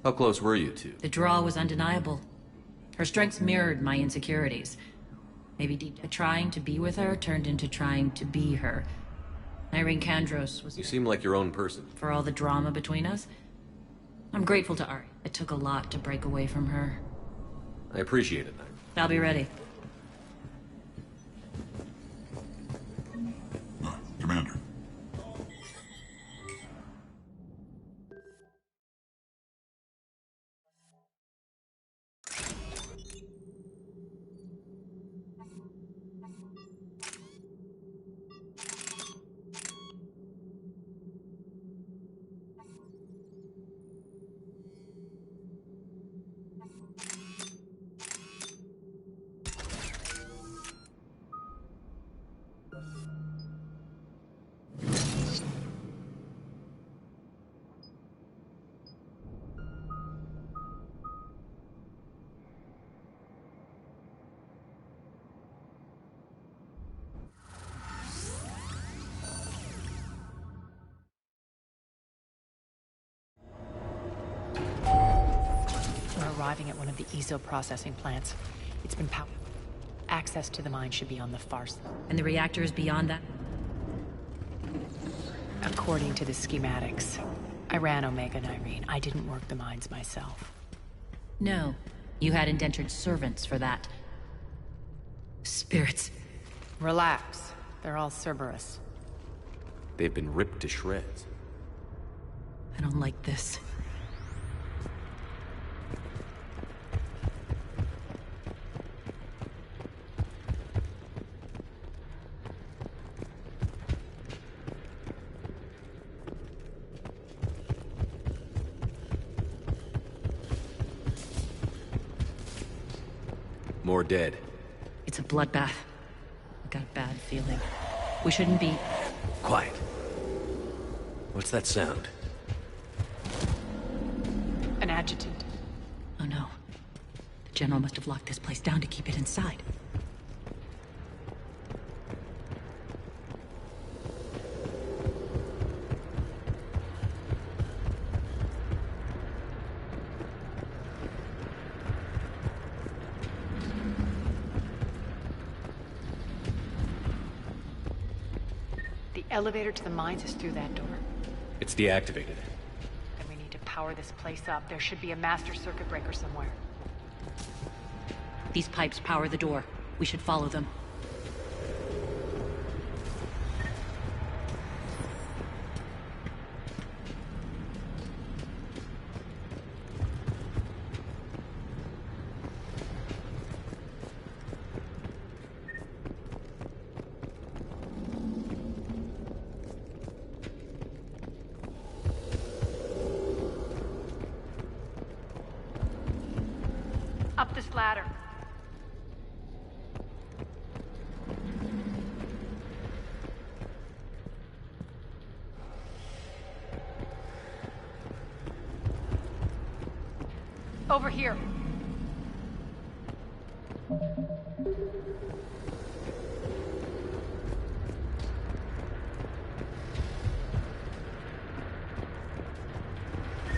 How close were you two? The draw was undeniable. Her strengths mirrored my insecurities. Maybe deep... Trying to be with her turned into trying to be her. Nyreen Kandros was... You seem like your own person. For all the drama between us. I'm grateful to Aria. It took a lot to break away from her. I appreciate it, Nyreen. I'll be ready. Commander, arriving at one of the ESO processing plants. It's been powered. Access to the mine should be on the far side. And the reactor is beyond that? According to the schematics. I ran Omega and Irene. I didn't work the mines myself. No. You had indentured servants for that. Spirits. Relax. They're all Cerberus. They've been ripped to shreds. I don't like this. More dead. It's a bloodbath. I got a bad feeling. We shouldn't be... Quiet. What's that sound? An adjutant. Oh no. The General must have locked this place down to keep it inside. Elevator to the mines is through that door. It's deactivated. Then we need to power this place up. There should be a master circuit breaker somewhere. These pipes power the door. We should follow them. Up this ladder. Over here.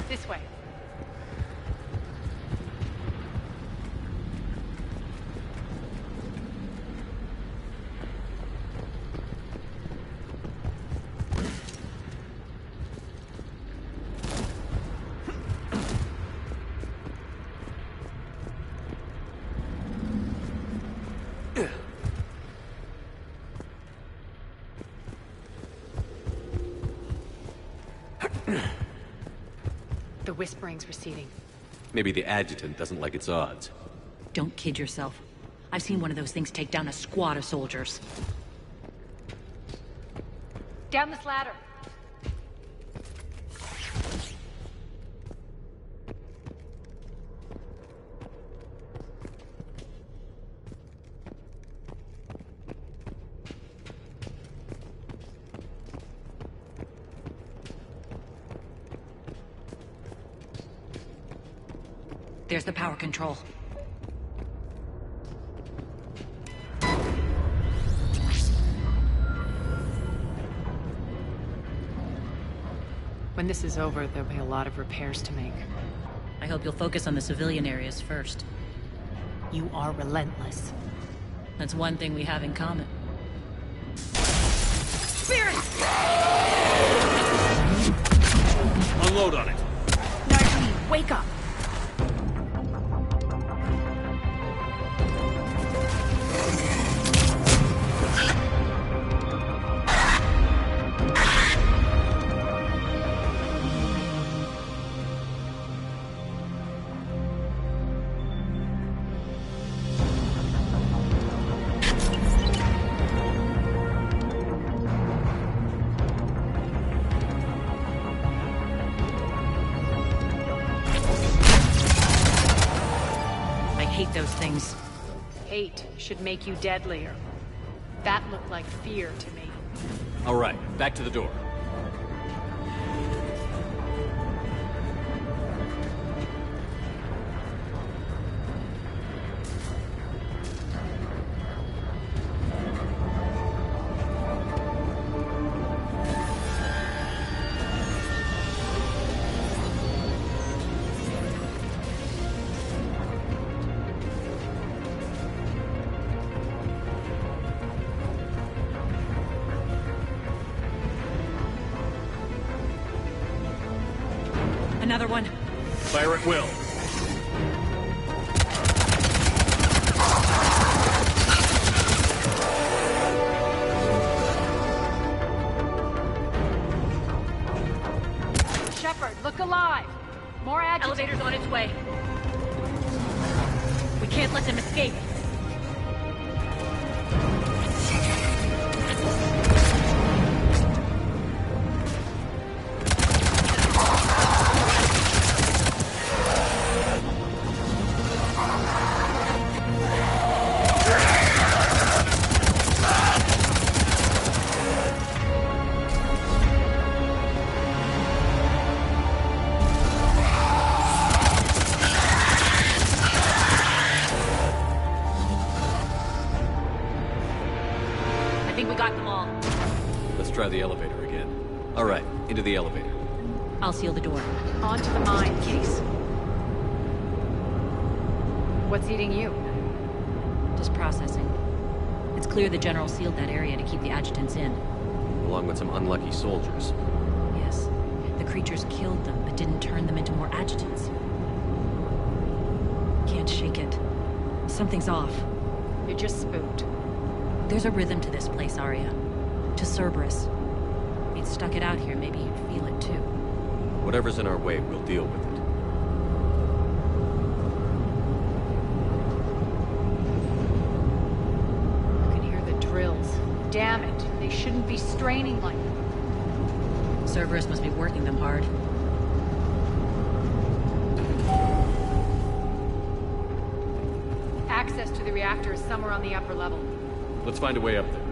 This way. The whispering's receding. Maybe the adjutant doesn't like its odds. Don't kid yourself. I've seen one of those things take down a squad of soldiers. Down this ladder. There's the power control. When this is over, there'll be a lot of repairs to make. I hope you'll focus on the civilian areas first. You are relentless. That's one thing we have in common. Spirits! Unload on it. Nargene, wake up! Those things. Hate should make you deadlier. That looked like fear to me. All right, back to the door. Another one. Fire at will. Shepard, look alive! More agitated. Elevator's on its way. We can't let them escape. Try the elevator again. All right, into the elevator. I'll seal the door. On to the mine, Case. What's eating you? Just processing. It's clear the General sealed that area to keep the adjutants in. Along with some unlucky soldiers. Yes. The creatures killed them, but didn't turn them into more adjutants. Can't shake it. Something's off. You're just spooked. There's a rhythm to this place, Arya. To Cerberus. If you'd stuck it out here, maybe you'd feel it too. Whatever's in our way, we'll deal with it. You can hear the drills. Damn it, they shouldn't be straining like that. Cerberus must be working them hard. Access to the reactor is somewhere on the upper level. Let's find a way up there.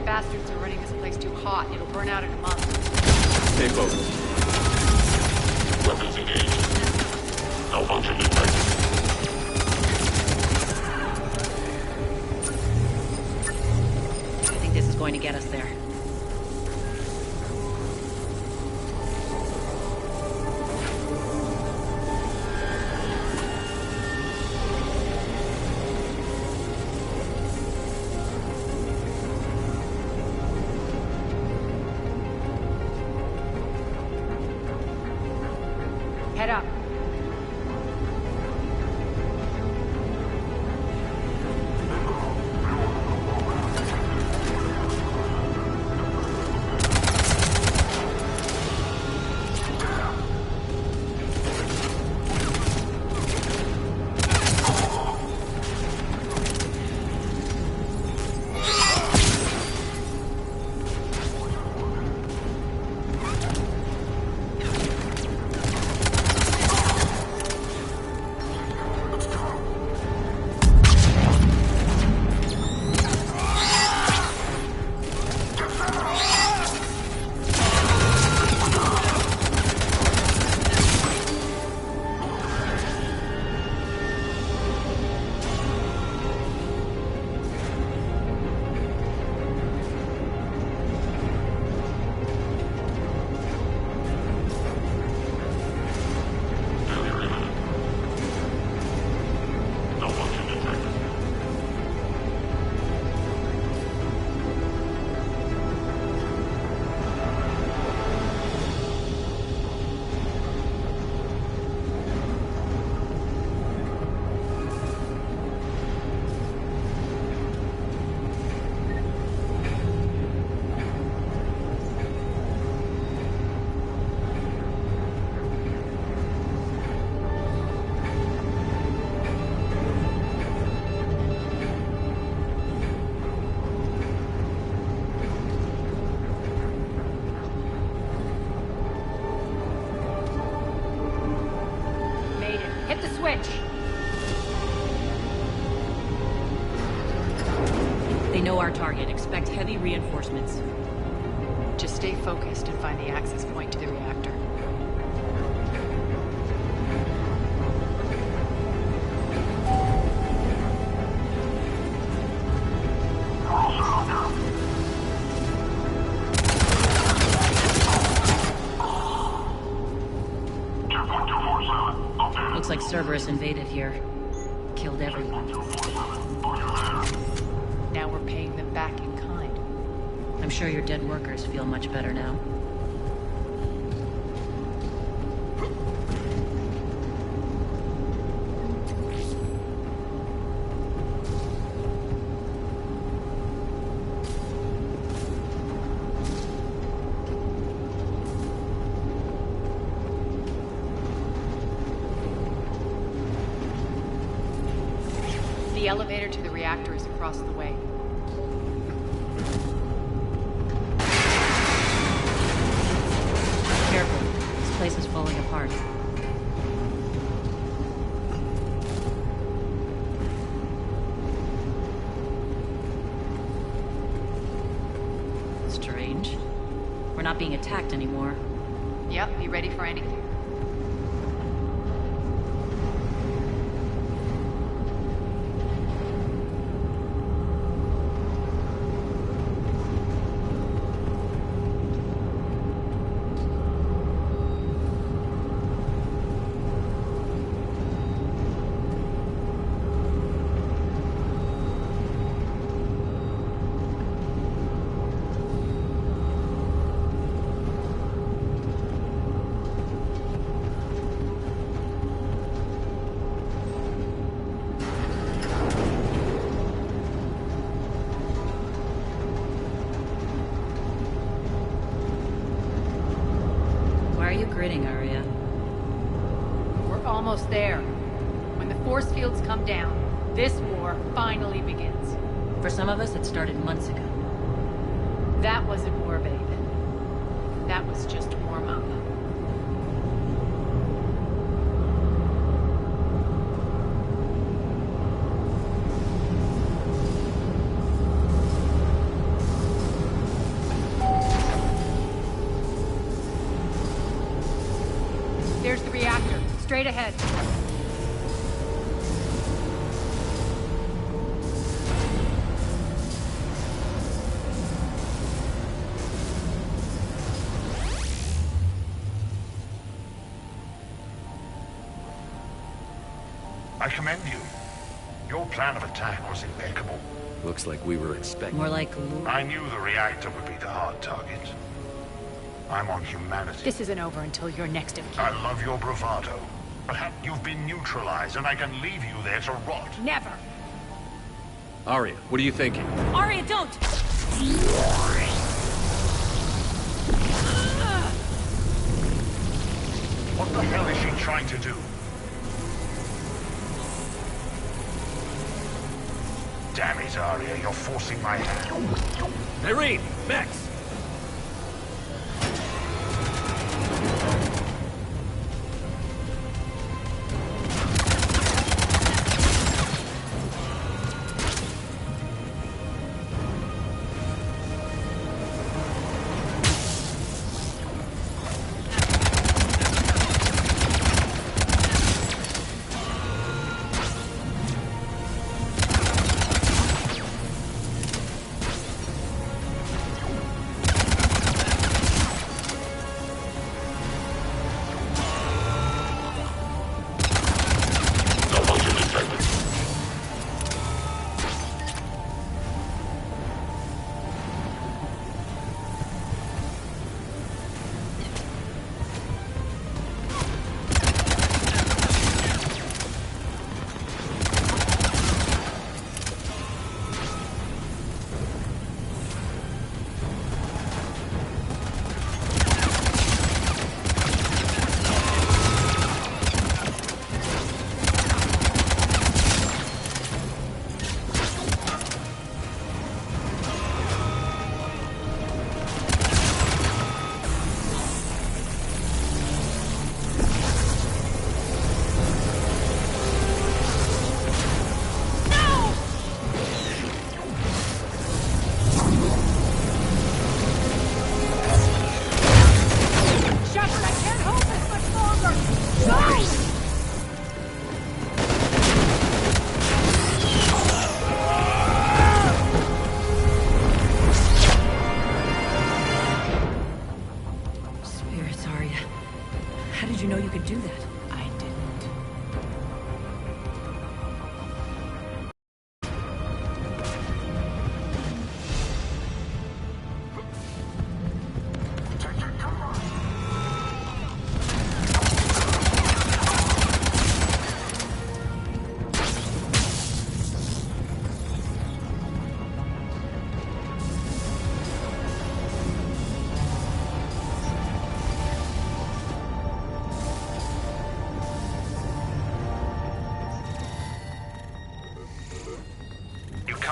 Bastards are running this place too hot. It'll burn out in a month. Stay focused. Weapons engaged. Malfunction detected. I think this is going to get us there. Head up. know our target. Expect heavy reinforcements. Just stay focused and find the access point to the reactor. Looks like Cerberus invaded here. Killed everyone. Now we're paying them back in kind. I'm sure your dead workers feel much better now. The elevator to the reactor is across the way. Careful. This place is falling apart. Strange. We're not being attacked anymore. Yep, be ready for anything. Why are you grinning, Arya? We're almost there. When the force fields come down, this war finally begins. For some of us, it started months ago. That wasn't war, baby. That was just warm up. There's the reactor. Straight ahead. I commend you. Your plan of attack was impeccable. Looks like we were expecting. More like... I knew the reactor would be the hard target. I'm on humanity. This isn't over until you're next of kin. I love your bravado. But you've been neutralized, and I can leave you there to rot. Never! Arya, what are you thinking? Arya, don't! What the hell is she trying to do? Damn it, Arya, you're forcing my hand. Irene! Max!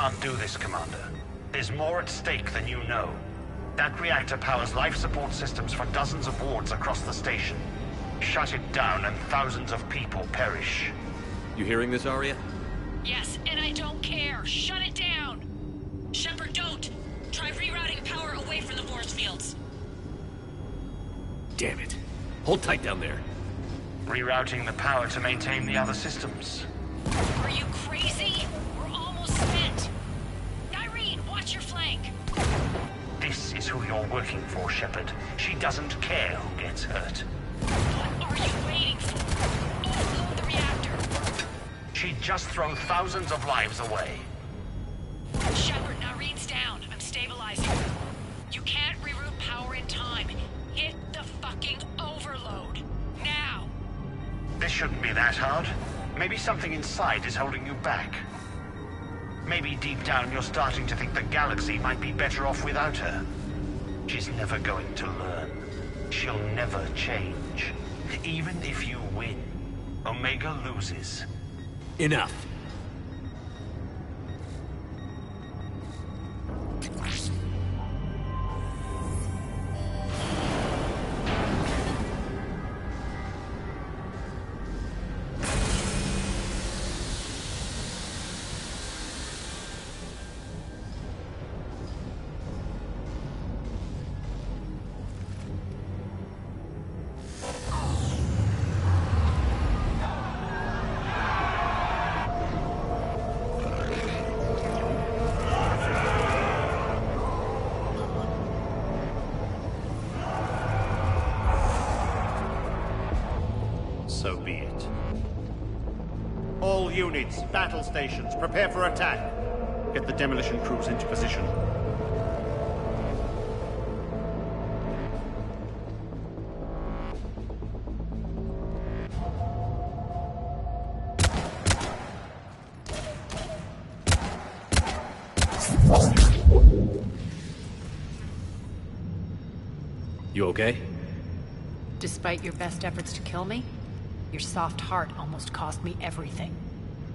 can't do this, Commander. There's more at stake than you know. That reactor powers life support systems for dozens of wards across the station. Shut it down and thousands of people perish. You hearing this, Arya? Yes, and I don't care. Shut it down! Shepard, don't! Try rerouting power away from the force fields. Damn it. Hold tight down there. Rerouting the power to maintain the other systems. Are you crazy? We're almost spent. Irene, watch your flank. This is who you're working for, Shepard. She doesn't care who gets hurt. What are you waiting for? Overload the reactor. She'd just throw thousands of lives away. Shepard, Irene's down. I'm stabilizing. You can't reroute power in time. Hit the fucking overload. Now! This shouldn't be that hard. Maybe something inside is holding you back. Maybe deep down you're starting to think the galaxy might be better off without her. She's never going to learn. She'll never change. Even if you win, Omega loses. Enough. So be it. All units, battle stations, prepare for attack. Get the demolition crews into position. You okay? Despite your best efforts to kill me, your soft heart almost cost me everything.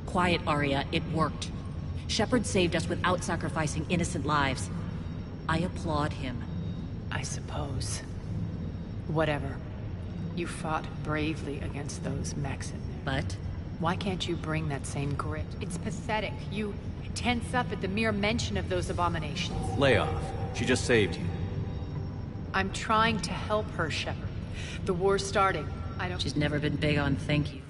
Quiet, Arya. It worked. Shepard saved us without sacrificing innocent lives. I applaud him. I suppose. Whatever. You fought bravely against those mechs in there. But? Why can't you bring that same grit? It's pathetic. You tense up at the mere mention of those abominations. Lay off. She just saved you. I'm trying to help her, Shepard. The war's starting. I don't... She's never been big on thank you.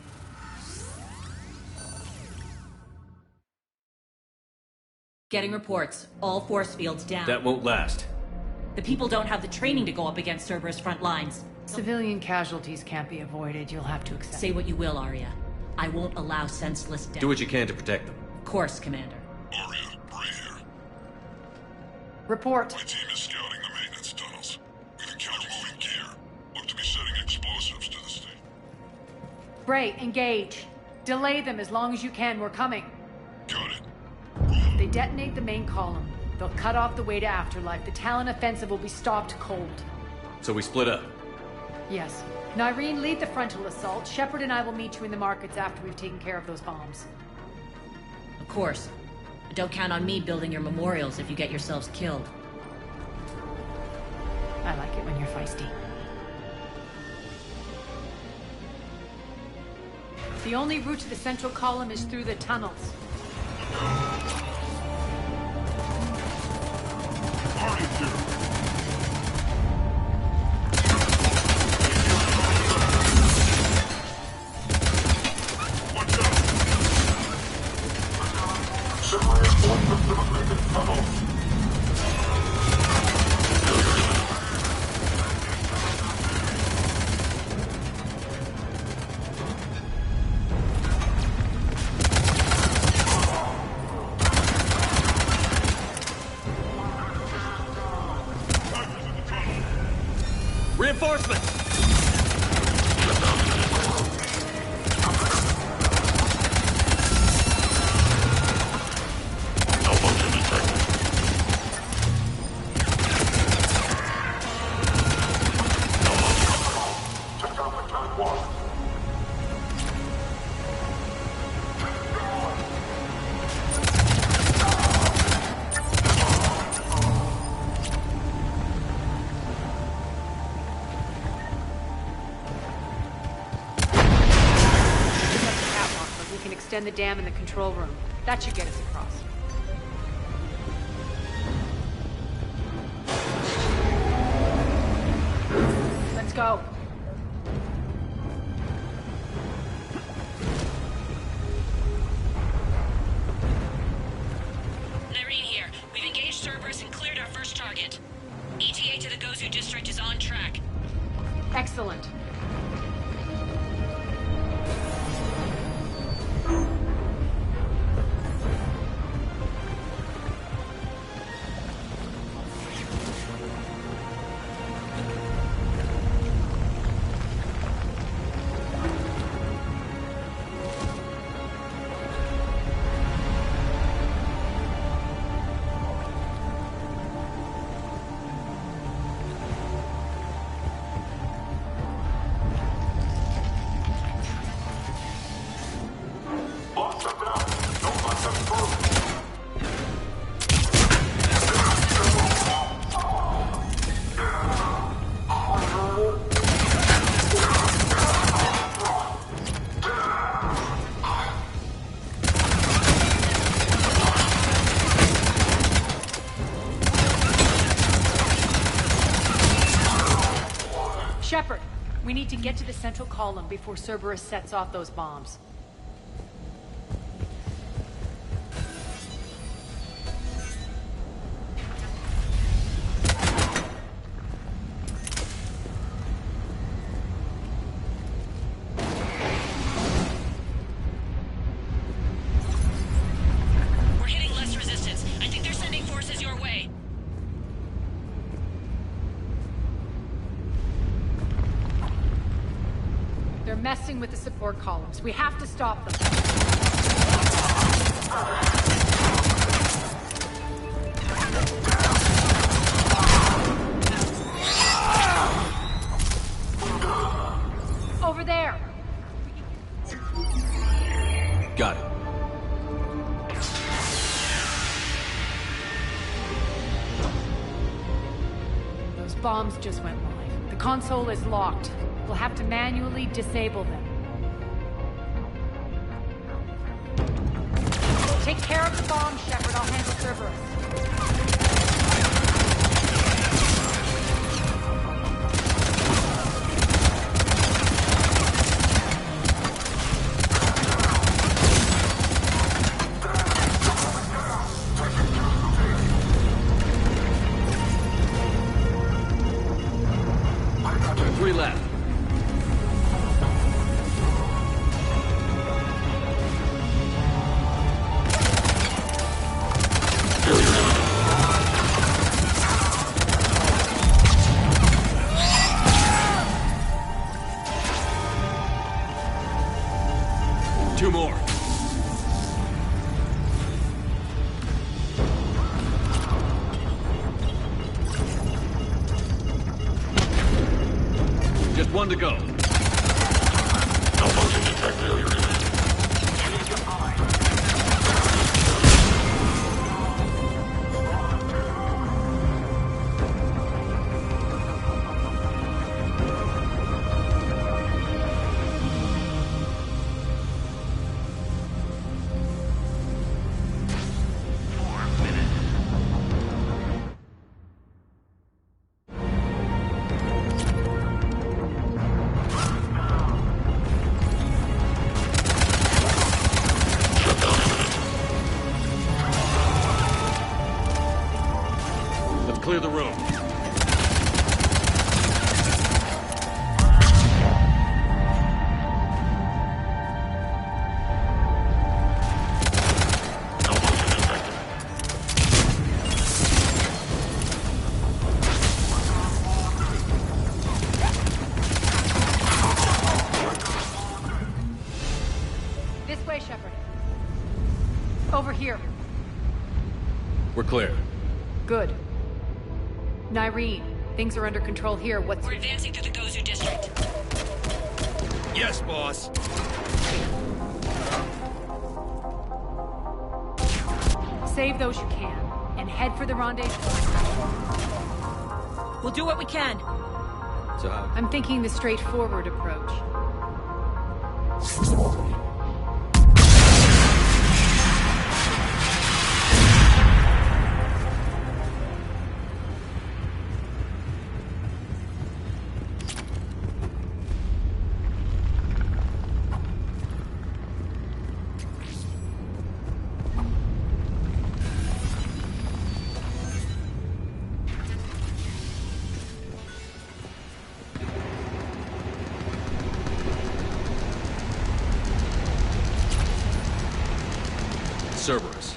Getting reports. All force fields down. That won't last. The people don't have the training to go up against Cerberus front lines. Civilian casualties can't be avoided. You'll have to accept. Say what you will, Arya. I won't allow senseless death. Do what you can to protect them. Of course, Commander. Arya, Bray here. Report. My team is scouting the maintenance tunnels. We've encountered moving gear. Look to be setting explosives to the state. Bray, engage. Delay them as long as you can. We're coming. Got it. If they detonate the main column, they'll cut off the way to Afterlife. The Talon offensive will be stopped cold. So we split up. Yes. Nyreen, lead the frontal assault. Shepard and I will meet you in the markets after we've taken care of those bombs. Of course. But don't count on me building your memorials if you get yourselves killed. I like it when you're feisty. The only route to the central column is through the tunnels. Reinforcements! extend the dam in the control room. That should get us across. Let's go. Nyreen here. We've engaged Cerberus and cleared our first target. ETA to the Gozu district is on track. Excellent. Shepard, we need to get to the central column before Cerberus sets off those bombs. We're hitting less resistance. I think they're sending forces your way. They're messing with the support columns. We have to stop them. Over there. Got it. Those bombs just went live. The console is locked. We'll have to manually disable them. Take care of the bombs, Shepard. I'll handle Cerberus. Three left. Two more. Just one to go. Malfunction detected. Clear the room. This way, Shepard. Over here. We're clear. Good. Nyreen, things are under control here. We're advancing through the Gozu district. Yes, boss. Save those you can, and head for the rendezvous. We'll do what we can. So how? I'm thinking the straightforward approach. Cerberus.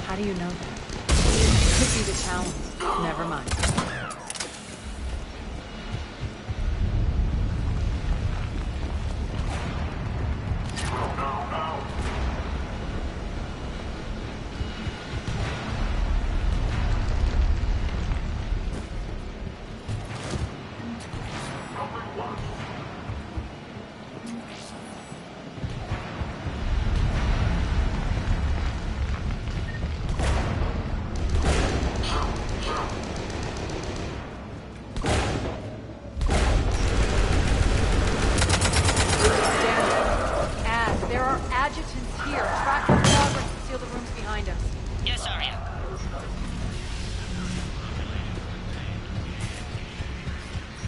How do you know that? Could be the Talons. Never mind.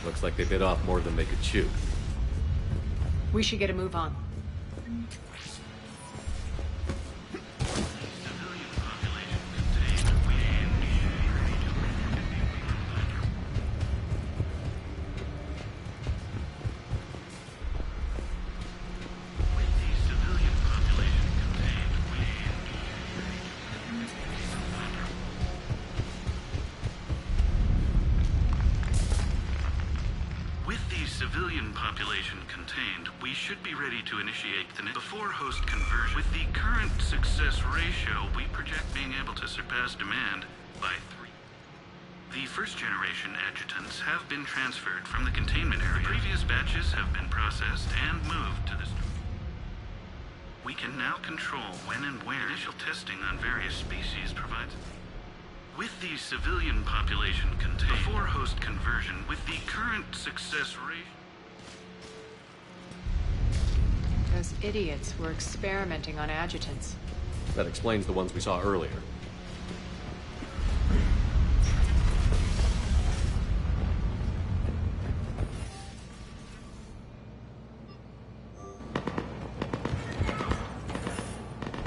Looks like they bit off more than they could chew. We should get a move on. Civilian population contained, we should be ready to initiate the before host conversion. With the current success ratio, we project being able to surpass demand by 3. The first generation adjutants have been transferred from the containment area. The previous batches have been processed and moved to the We can now control when and where initial testing on various species provides. With the civilian population contained, before host conversion, with the current success rate. Those idiots were experimenting on adjutants. That explains the ones we saw earlier.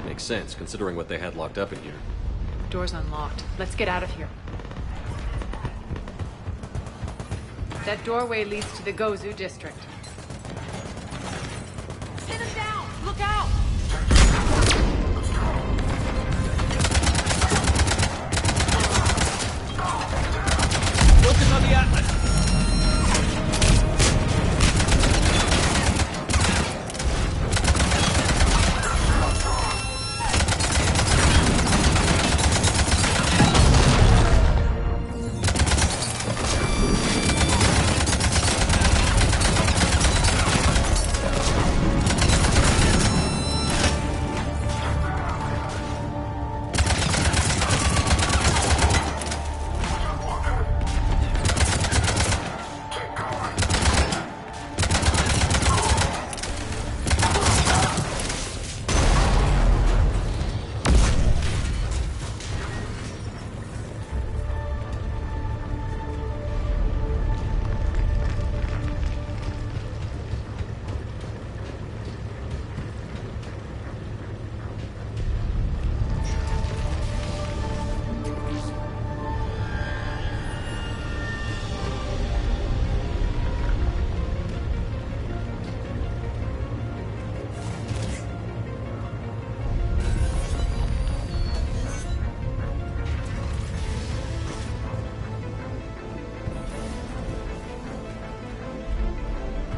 Makes sense, considering what they had locked up in here. Door's unlocked. Let's get out of here. That doorway leads to the Gozu district. Sit him down! Look out! Focus on the Atlas!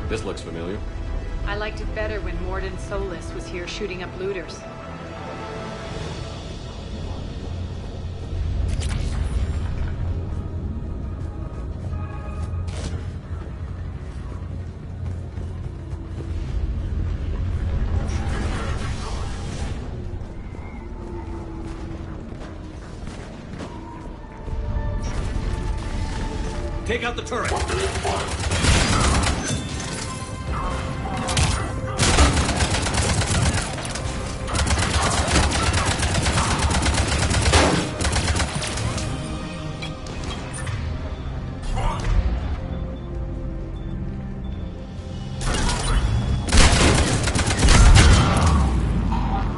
This looks familiar. I liked it better when Mordin Solus was here shooting up looters. Take out the turret!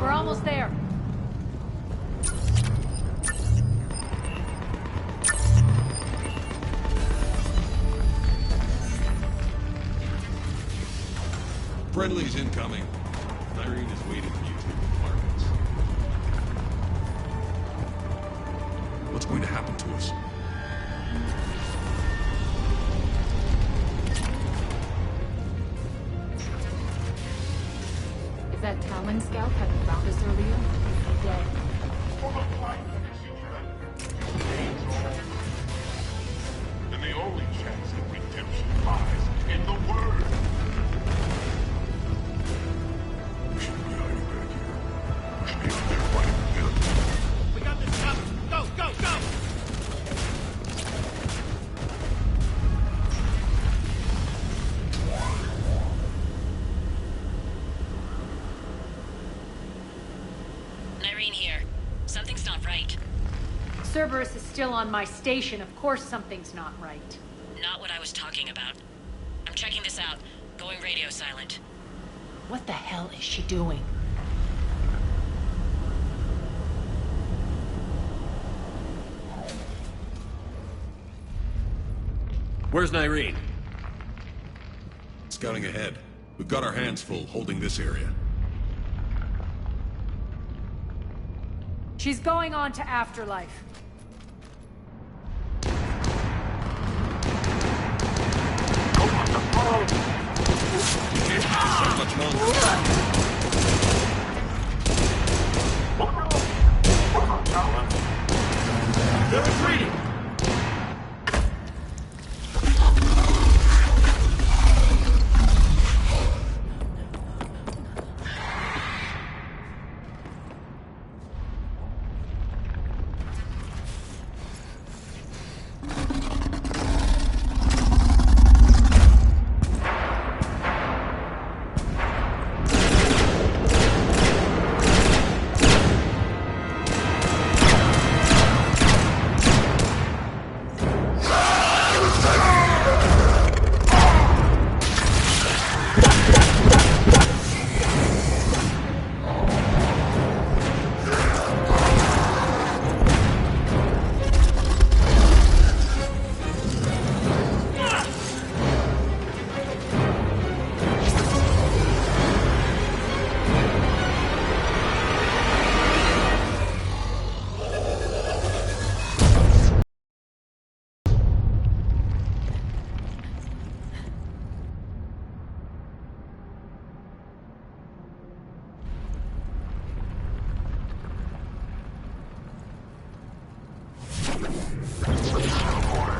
We're almost there. Friendly's incoming. Irene is waiting for you to apartments. what's going to happen to us. Is that Talon scout having found us earlier? Dead. And the only chance at redemption lies in the Word. We shouldn't be hiding back here. We should be out there fighting the good. We got this covered. Go, go, go! Nyreen here. Something's not right. Cerberus is still on my station. Of course something's not right. Not what I was talking about. I'm checking this out. Going radio silent. What the hell is she doing? Where's Nyreen? Scouting ahead. We've got our hands full holding this area. She's going on to Afterlife. Not much longer. They're retreating!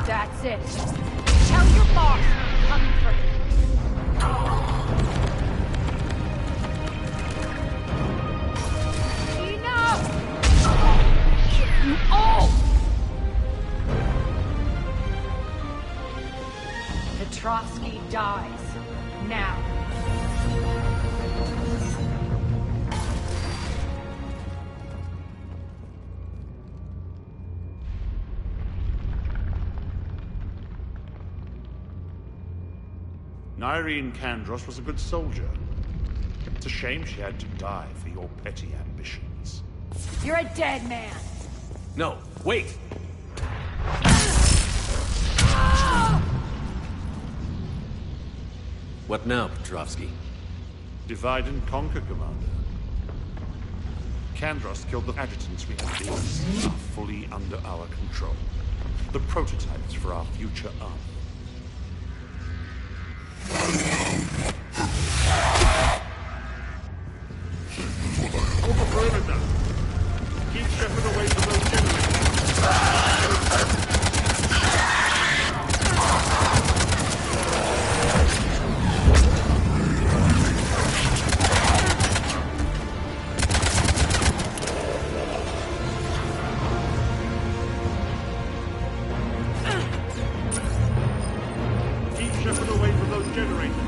That's it. Tell your boss I'm coming for him. Enough! You all! Petrovsky dies. Now. Nyreen Kandros was a good soldier. It's a shame she had to die for your petty ambitions. You're a dead man. No, wait! What now, Petrovsky? Divide and conquer, Commander. Kandros killed the adjutants we had built, are fully under our control. The prototypes for our future army. Hold the perimeter! Keep Shepard away from those generators! Keep Shepard away from those generators!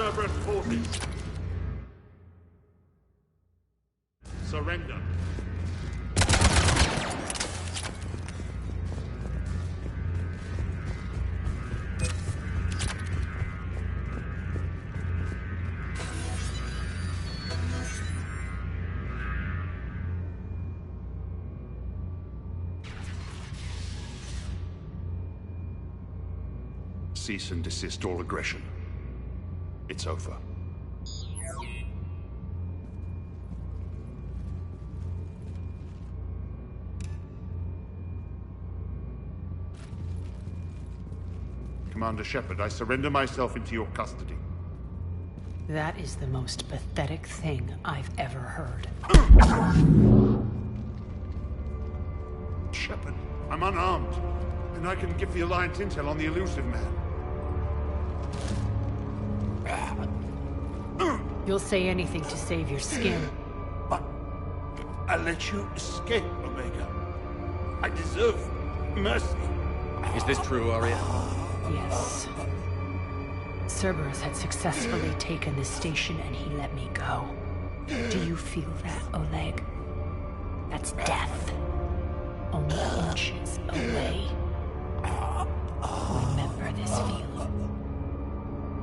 Cerberus forces. Surrender. Cease and desist all aggression. It's over. Commander Shepard, I surrender myself into your custody. That is the most pathetic thing I've ever heard. Shepard, I'm unarmed, and I can give the Alliance intel on the elusive man. You'll say anything to save your skin. But I let you escape, Omega. I deserve mercy. Is this true, Aria? Yes. Cerberus had successfully taken this station and he let me go. Do you feel that, Oleg? That's death. Only inches away. Remember this feeling.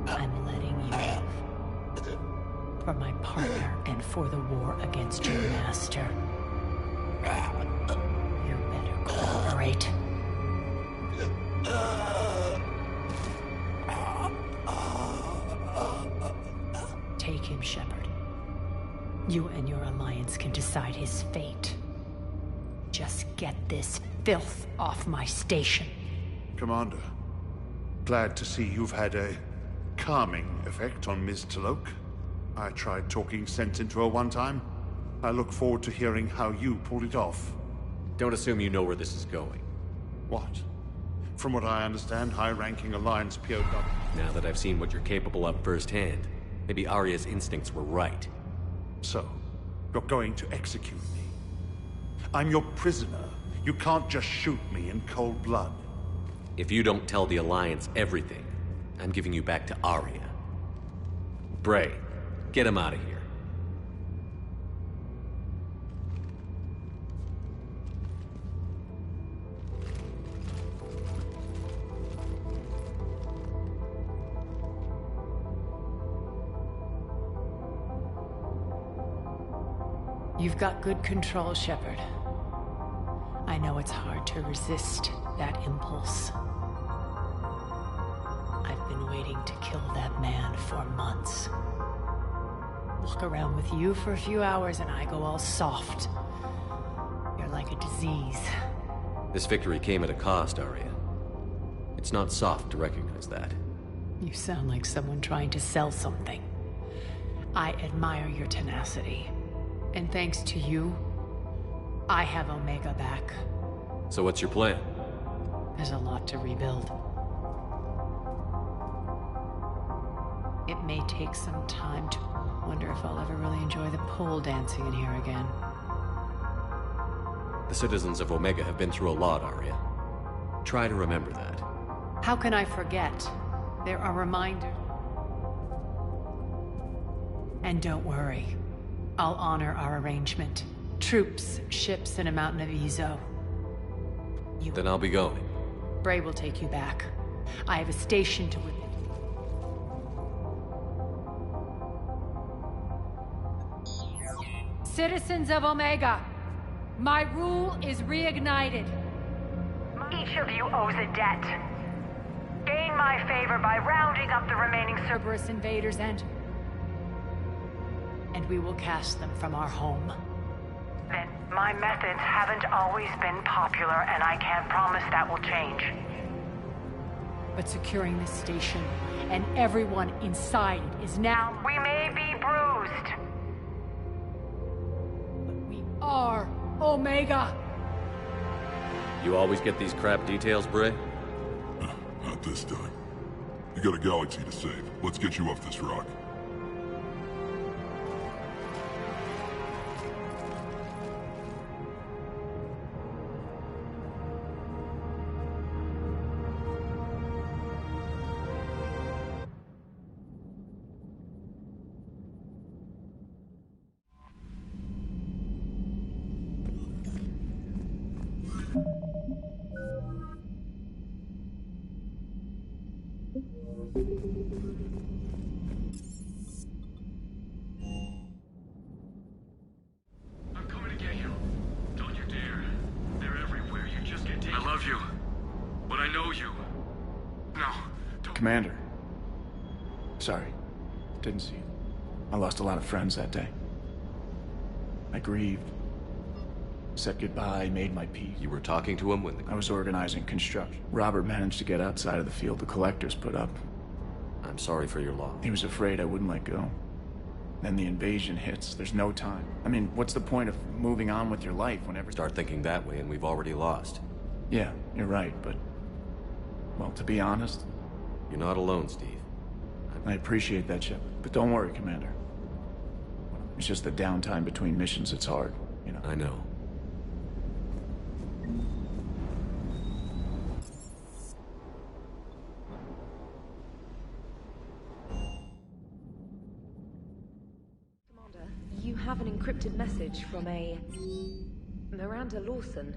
I'm letting you live. For my partner and for the war against your master. You better cooperate. Take him, Shepard. You and your Alliance can decide his fate. Just get this filth off my station. Commander, glad to see you've had a calming effect on Ms. T'Loak. I tried talking sense into her one time. I look forward to hearing how you pulled it off. Don't assume you know where this is going. What? From what I understand, high-ranking Alliance POW. Now that I've seen what you're capable of firsthand, maybe Aria's instincts were right. So, you're going to execute me. I'm your prisoner. You can't just shoot me in cold blood. If you don't tell the Alliance everything, I'm giving you back to Aria. Bray, get him out of here. You've got good control, Shepard. I know it's hard to resist that impulse. I've been waiting to kill that man for months. Walk around with you for a few hours and I go all soft. You're like a disease. This victory came at a cost, Aria. It's not soft to recognize that. You sound like someone trying to sell something. I admire your tenacity. And thanks to you, I have Omega back. So what's your plan? There's a lot to rebuild. It may take some time to wonder if I'll ever really enjoy the pole dancing in here again. The citizens of Omega have been through a lot, Aria. Try to remember that. How can I forget? There are reminders. And don't worry. I'll honor our arrangement. Troops, ships, and a mountain of Ezo. Then I'll be going. Bray will take you back. I have a station to... Citizens of Omega, my rule is reignited. Each of you owes a debt. Gain my favor by rounding up the remaining Cerberus invaders and we will cast them from our home. Then my methods haven't always been popular, and I can't promise that will change. But securing this station and everyone inside it is now... We may be bruised. But we are Omega. You always get these crap details, Bray? Not this time. You got a galaxy to save. Let's get you off this rock. I'm coming to get you. Don't you dare. They're everywhere. You just get taken. I love you. But I know you. No. Don't. Commander. Sorry. Didn't see you. I lost a lot of friends that day. I grieved. Said goodbye, made my peace. You were talking to him when I was organizing construction. Robert managed to get outside of the field the collectors put up. I'm sorry for your loss. He was afraid I wouldn't let go. Then the invasion hits. There's no time. I mean, what's the point of moving on with your life whenever... Start thinking that way and we've already lost. Yeah, you're right, but... Well, to be honest... You're not alone, Steve. I appreciate that, Shepard. But don't worry, Commander. It's just the downtime between missions that's hard, you know. I know. Commander, you have an encrypted message from a... Miranda Lawson.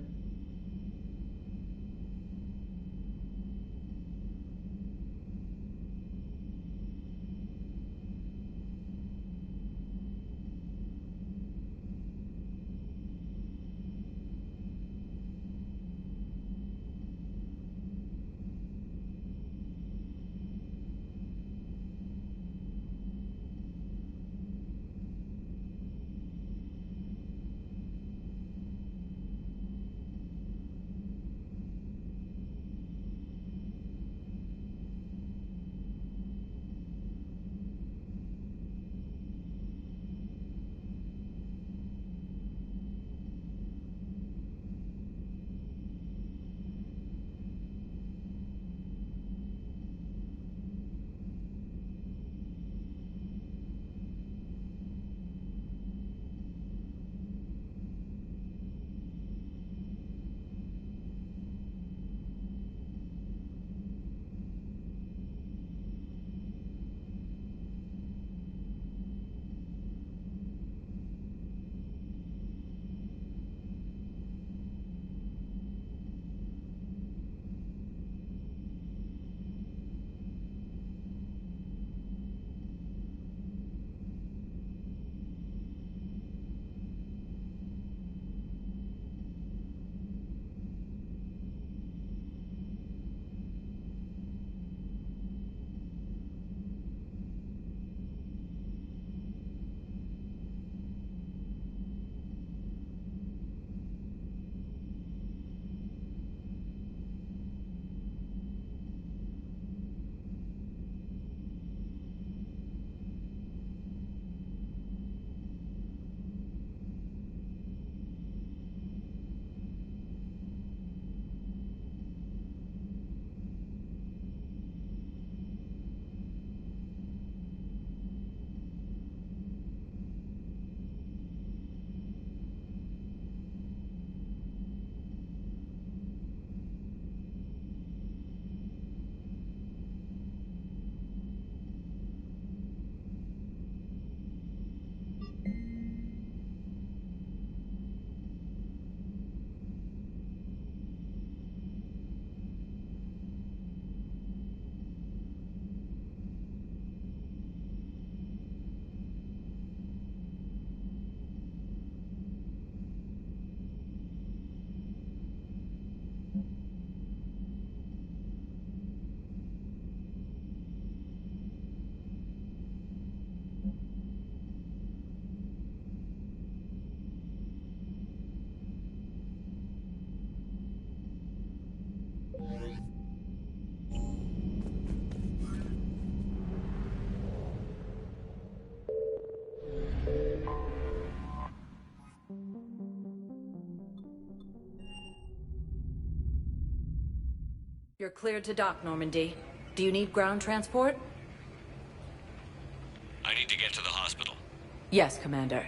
You're cleared to dock, Normandy. Do you need ground transport? I need to get to the hospital. Yes, Commander.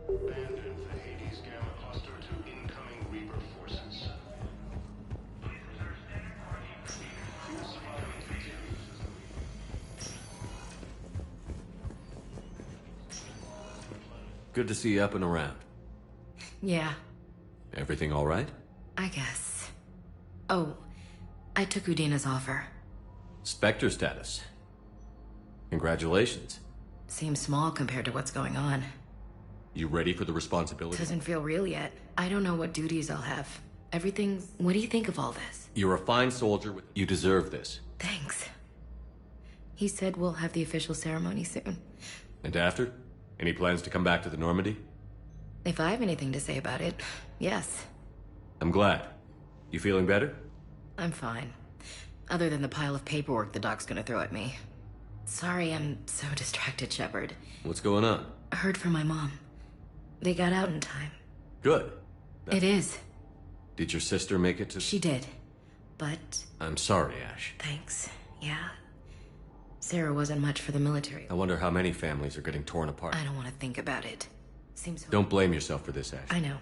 Abandon the Hades Gamma Cluster to incoming Reaper forces. Good to see you up and around. Yeah, Everything all right? I guess. Oh, I took Udina's offer. Spectre status. Congratulations. Seems small compared to what's going on. You ready for the responsibility? Doesn't feel real yet. I don't know what duties I'll have. Everything's... What do you think of all this? You're a fine soldier. You deserve this. Thanks. He said we'll have the official ceremony soon. And after? Any plans to come back to the Normandy? If I have anything to say about it, yes. I'm glad. You feeling better? I'm fine. Other than the pile of paperwork the doc's gonna throw at me. Sorry I'm so distracted, Shepard. What's going on? I heard from my mom. They got out in time. Good. It is. Did your sister make it to... She did. But... I'm sorry, Ash. Thanks. Yeah. Sarah wasn't much for the military. I wonder how many families are getting torn apart. I don't want to think about it. Seems... Don't blame yourself for this, Ash. I know.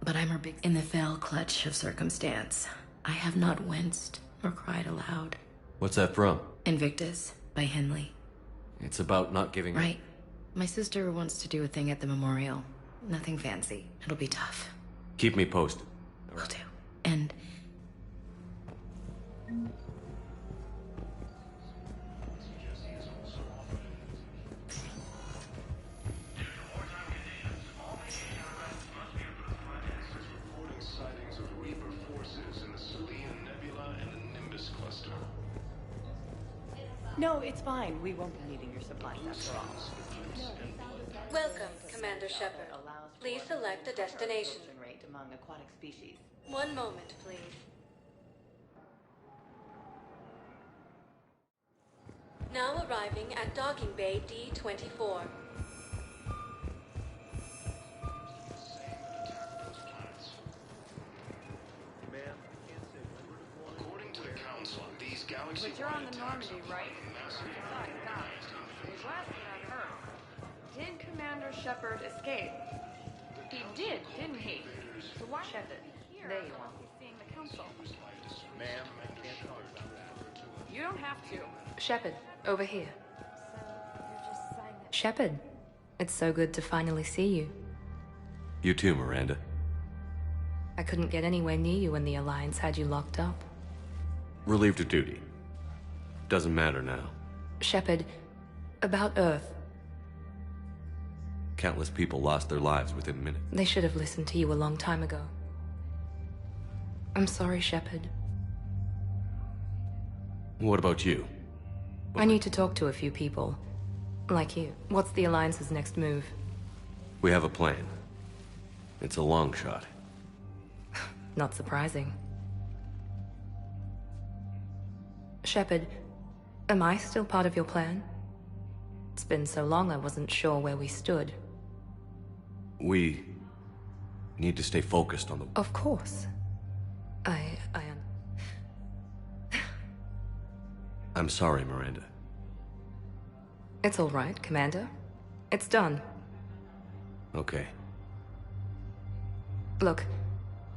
But I'm her big... In the fell clutch of circumstance, I have not winced or cried aloud. What's that from? Invictus, by Henley. It's about not giving up. Right. My sister wants to do a thing at the memorial. Nothing fancy. It'll be tough. Keep me posted. Will do. And... No, it's fine. We won't be needing your supplies after all. Welcome, Commander Shepard. Please select a destination. Rate among aquatic species. One moment, please. Now arriving at Docking Bay D-24. According to the Council, these galaxy... But you're on the Normandy, right? The last thing I heard, did Commander Shepard escape? He did, didn't he? So why should it here? There you are. Seeing the council. Ma'am, I can't talk about that. You don't have to. Shepard, over here. So, you're just signing it. Shepard, it's so good to finally see you. You too, Miranda. I couldn't get anywhere near you when the Alliance had you locked up. Relieved of duty. Doesn't matter now. Shepard, about Earth. Countless people lost their lives within minutes. They should have listened to you a long time ago. I'm sorry, Shepard. What about you? I need to talk to a few people. Like you. What's the Alliance's next move? We have a plan. It's a long shot. Not surprising. Shepard, am I still part of your plan? It's been so long I wasn't sure where we stood. We need to stay focused on the... Of course. I'm sorry, Miranda. It's all right, Commander. It's done. Okay. Look,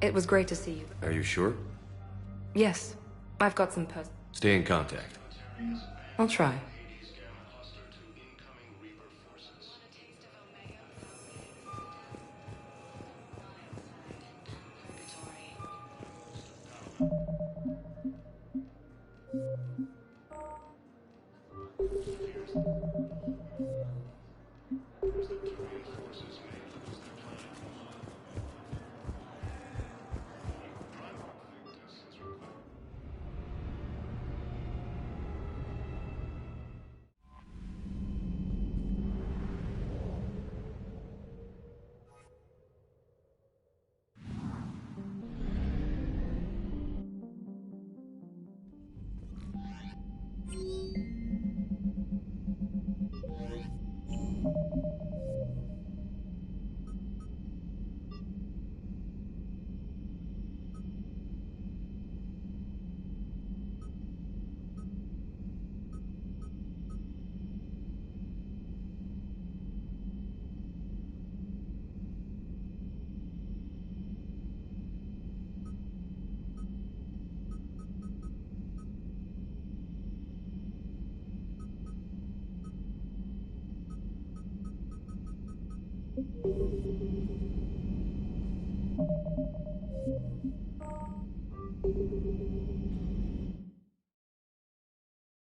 it was great to see you. Are you sure? Yes. I've got some Stay in contact. I'll try.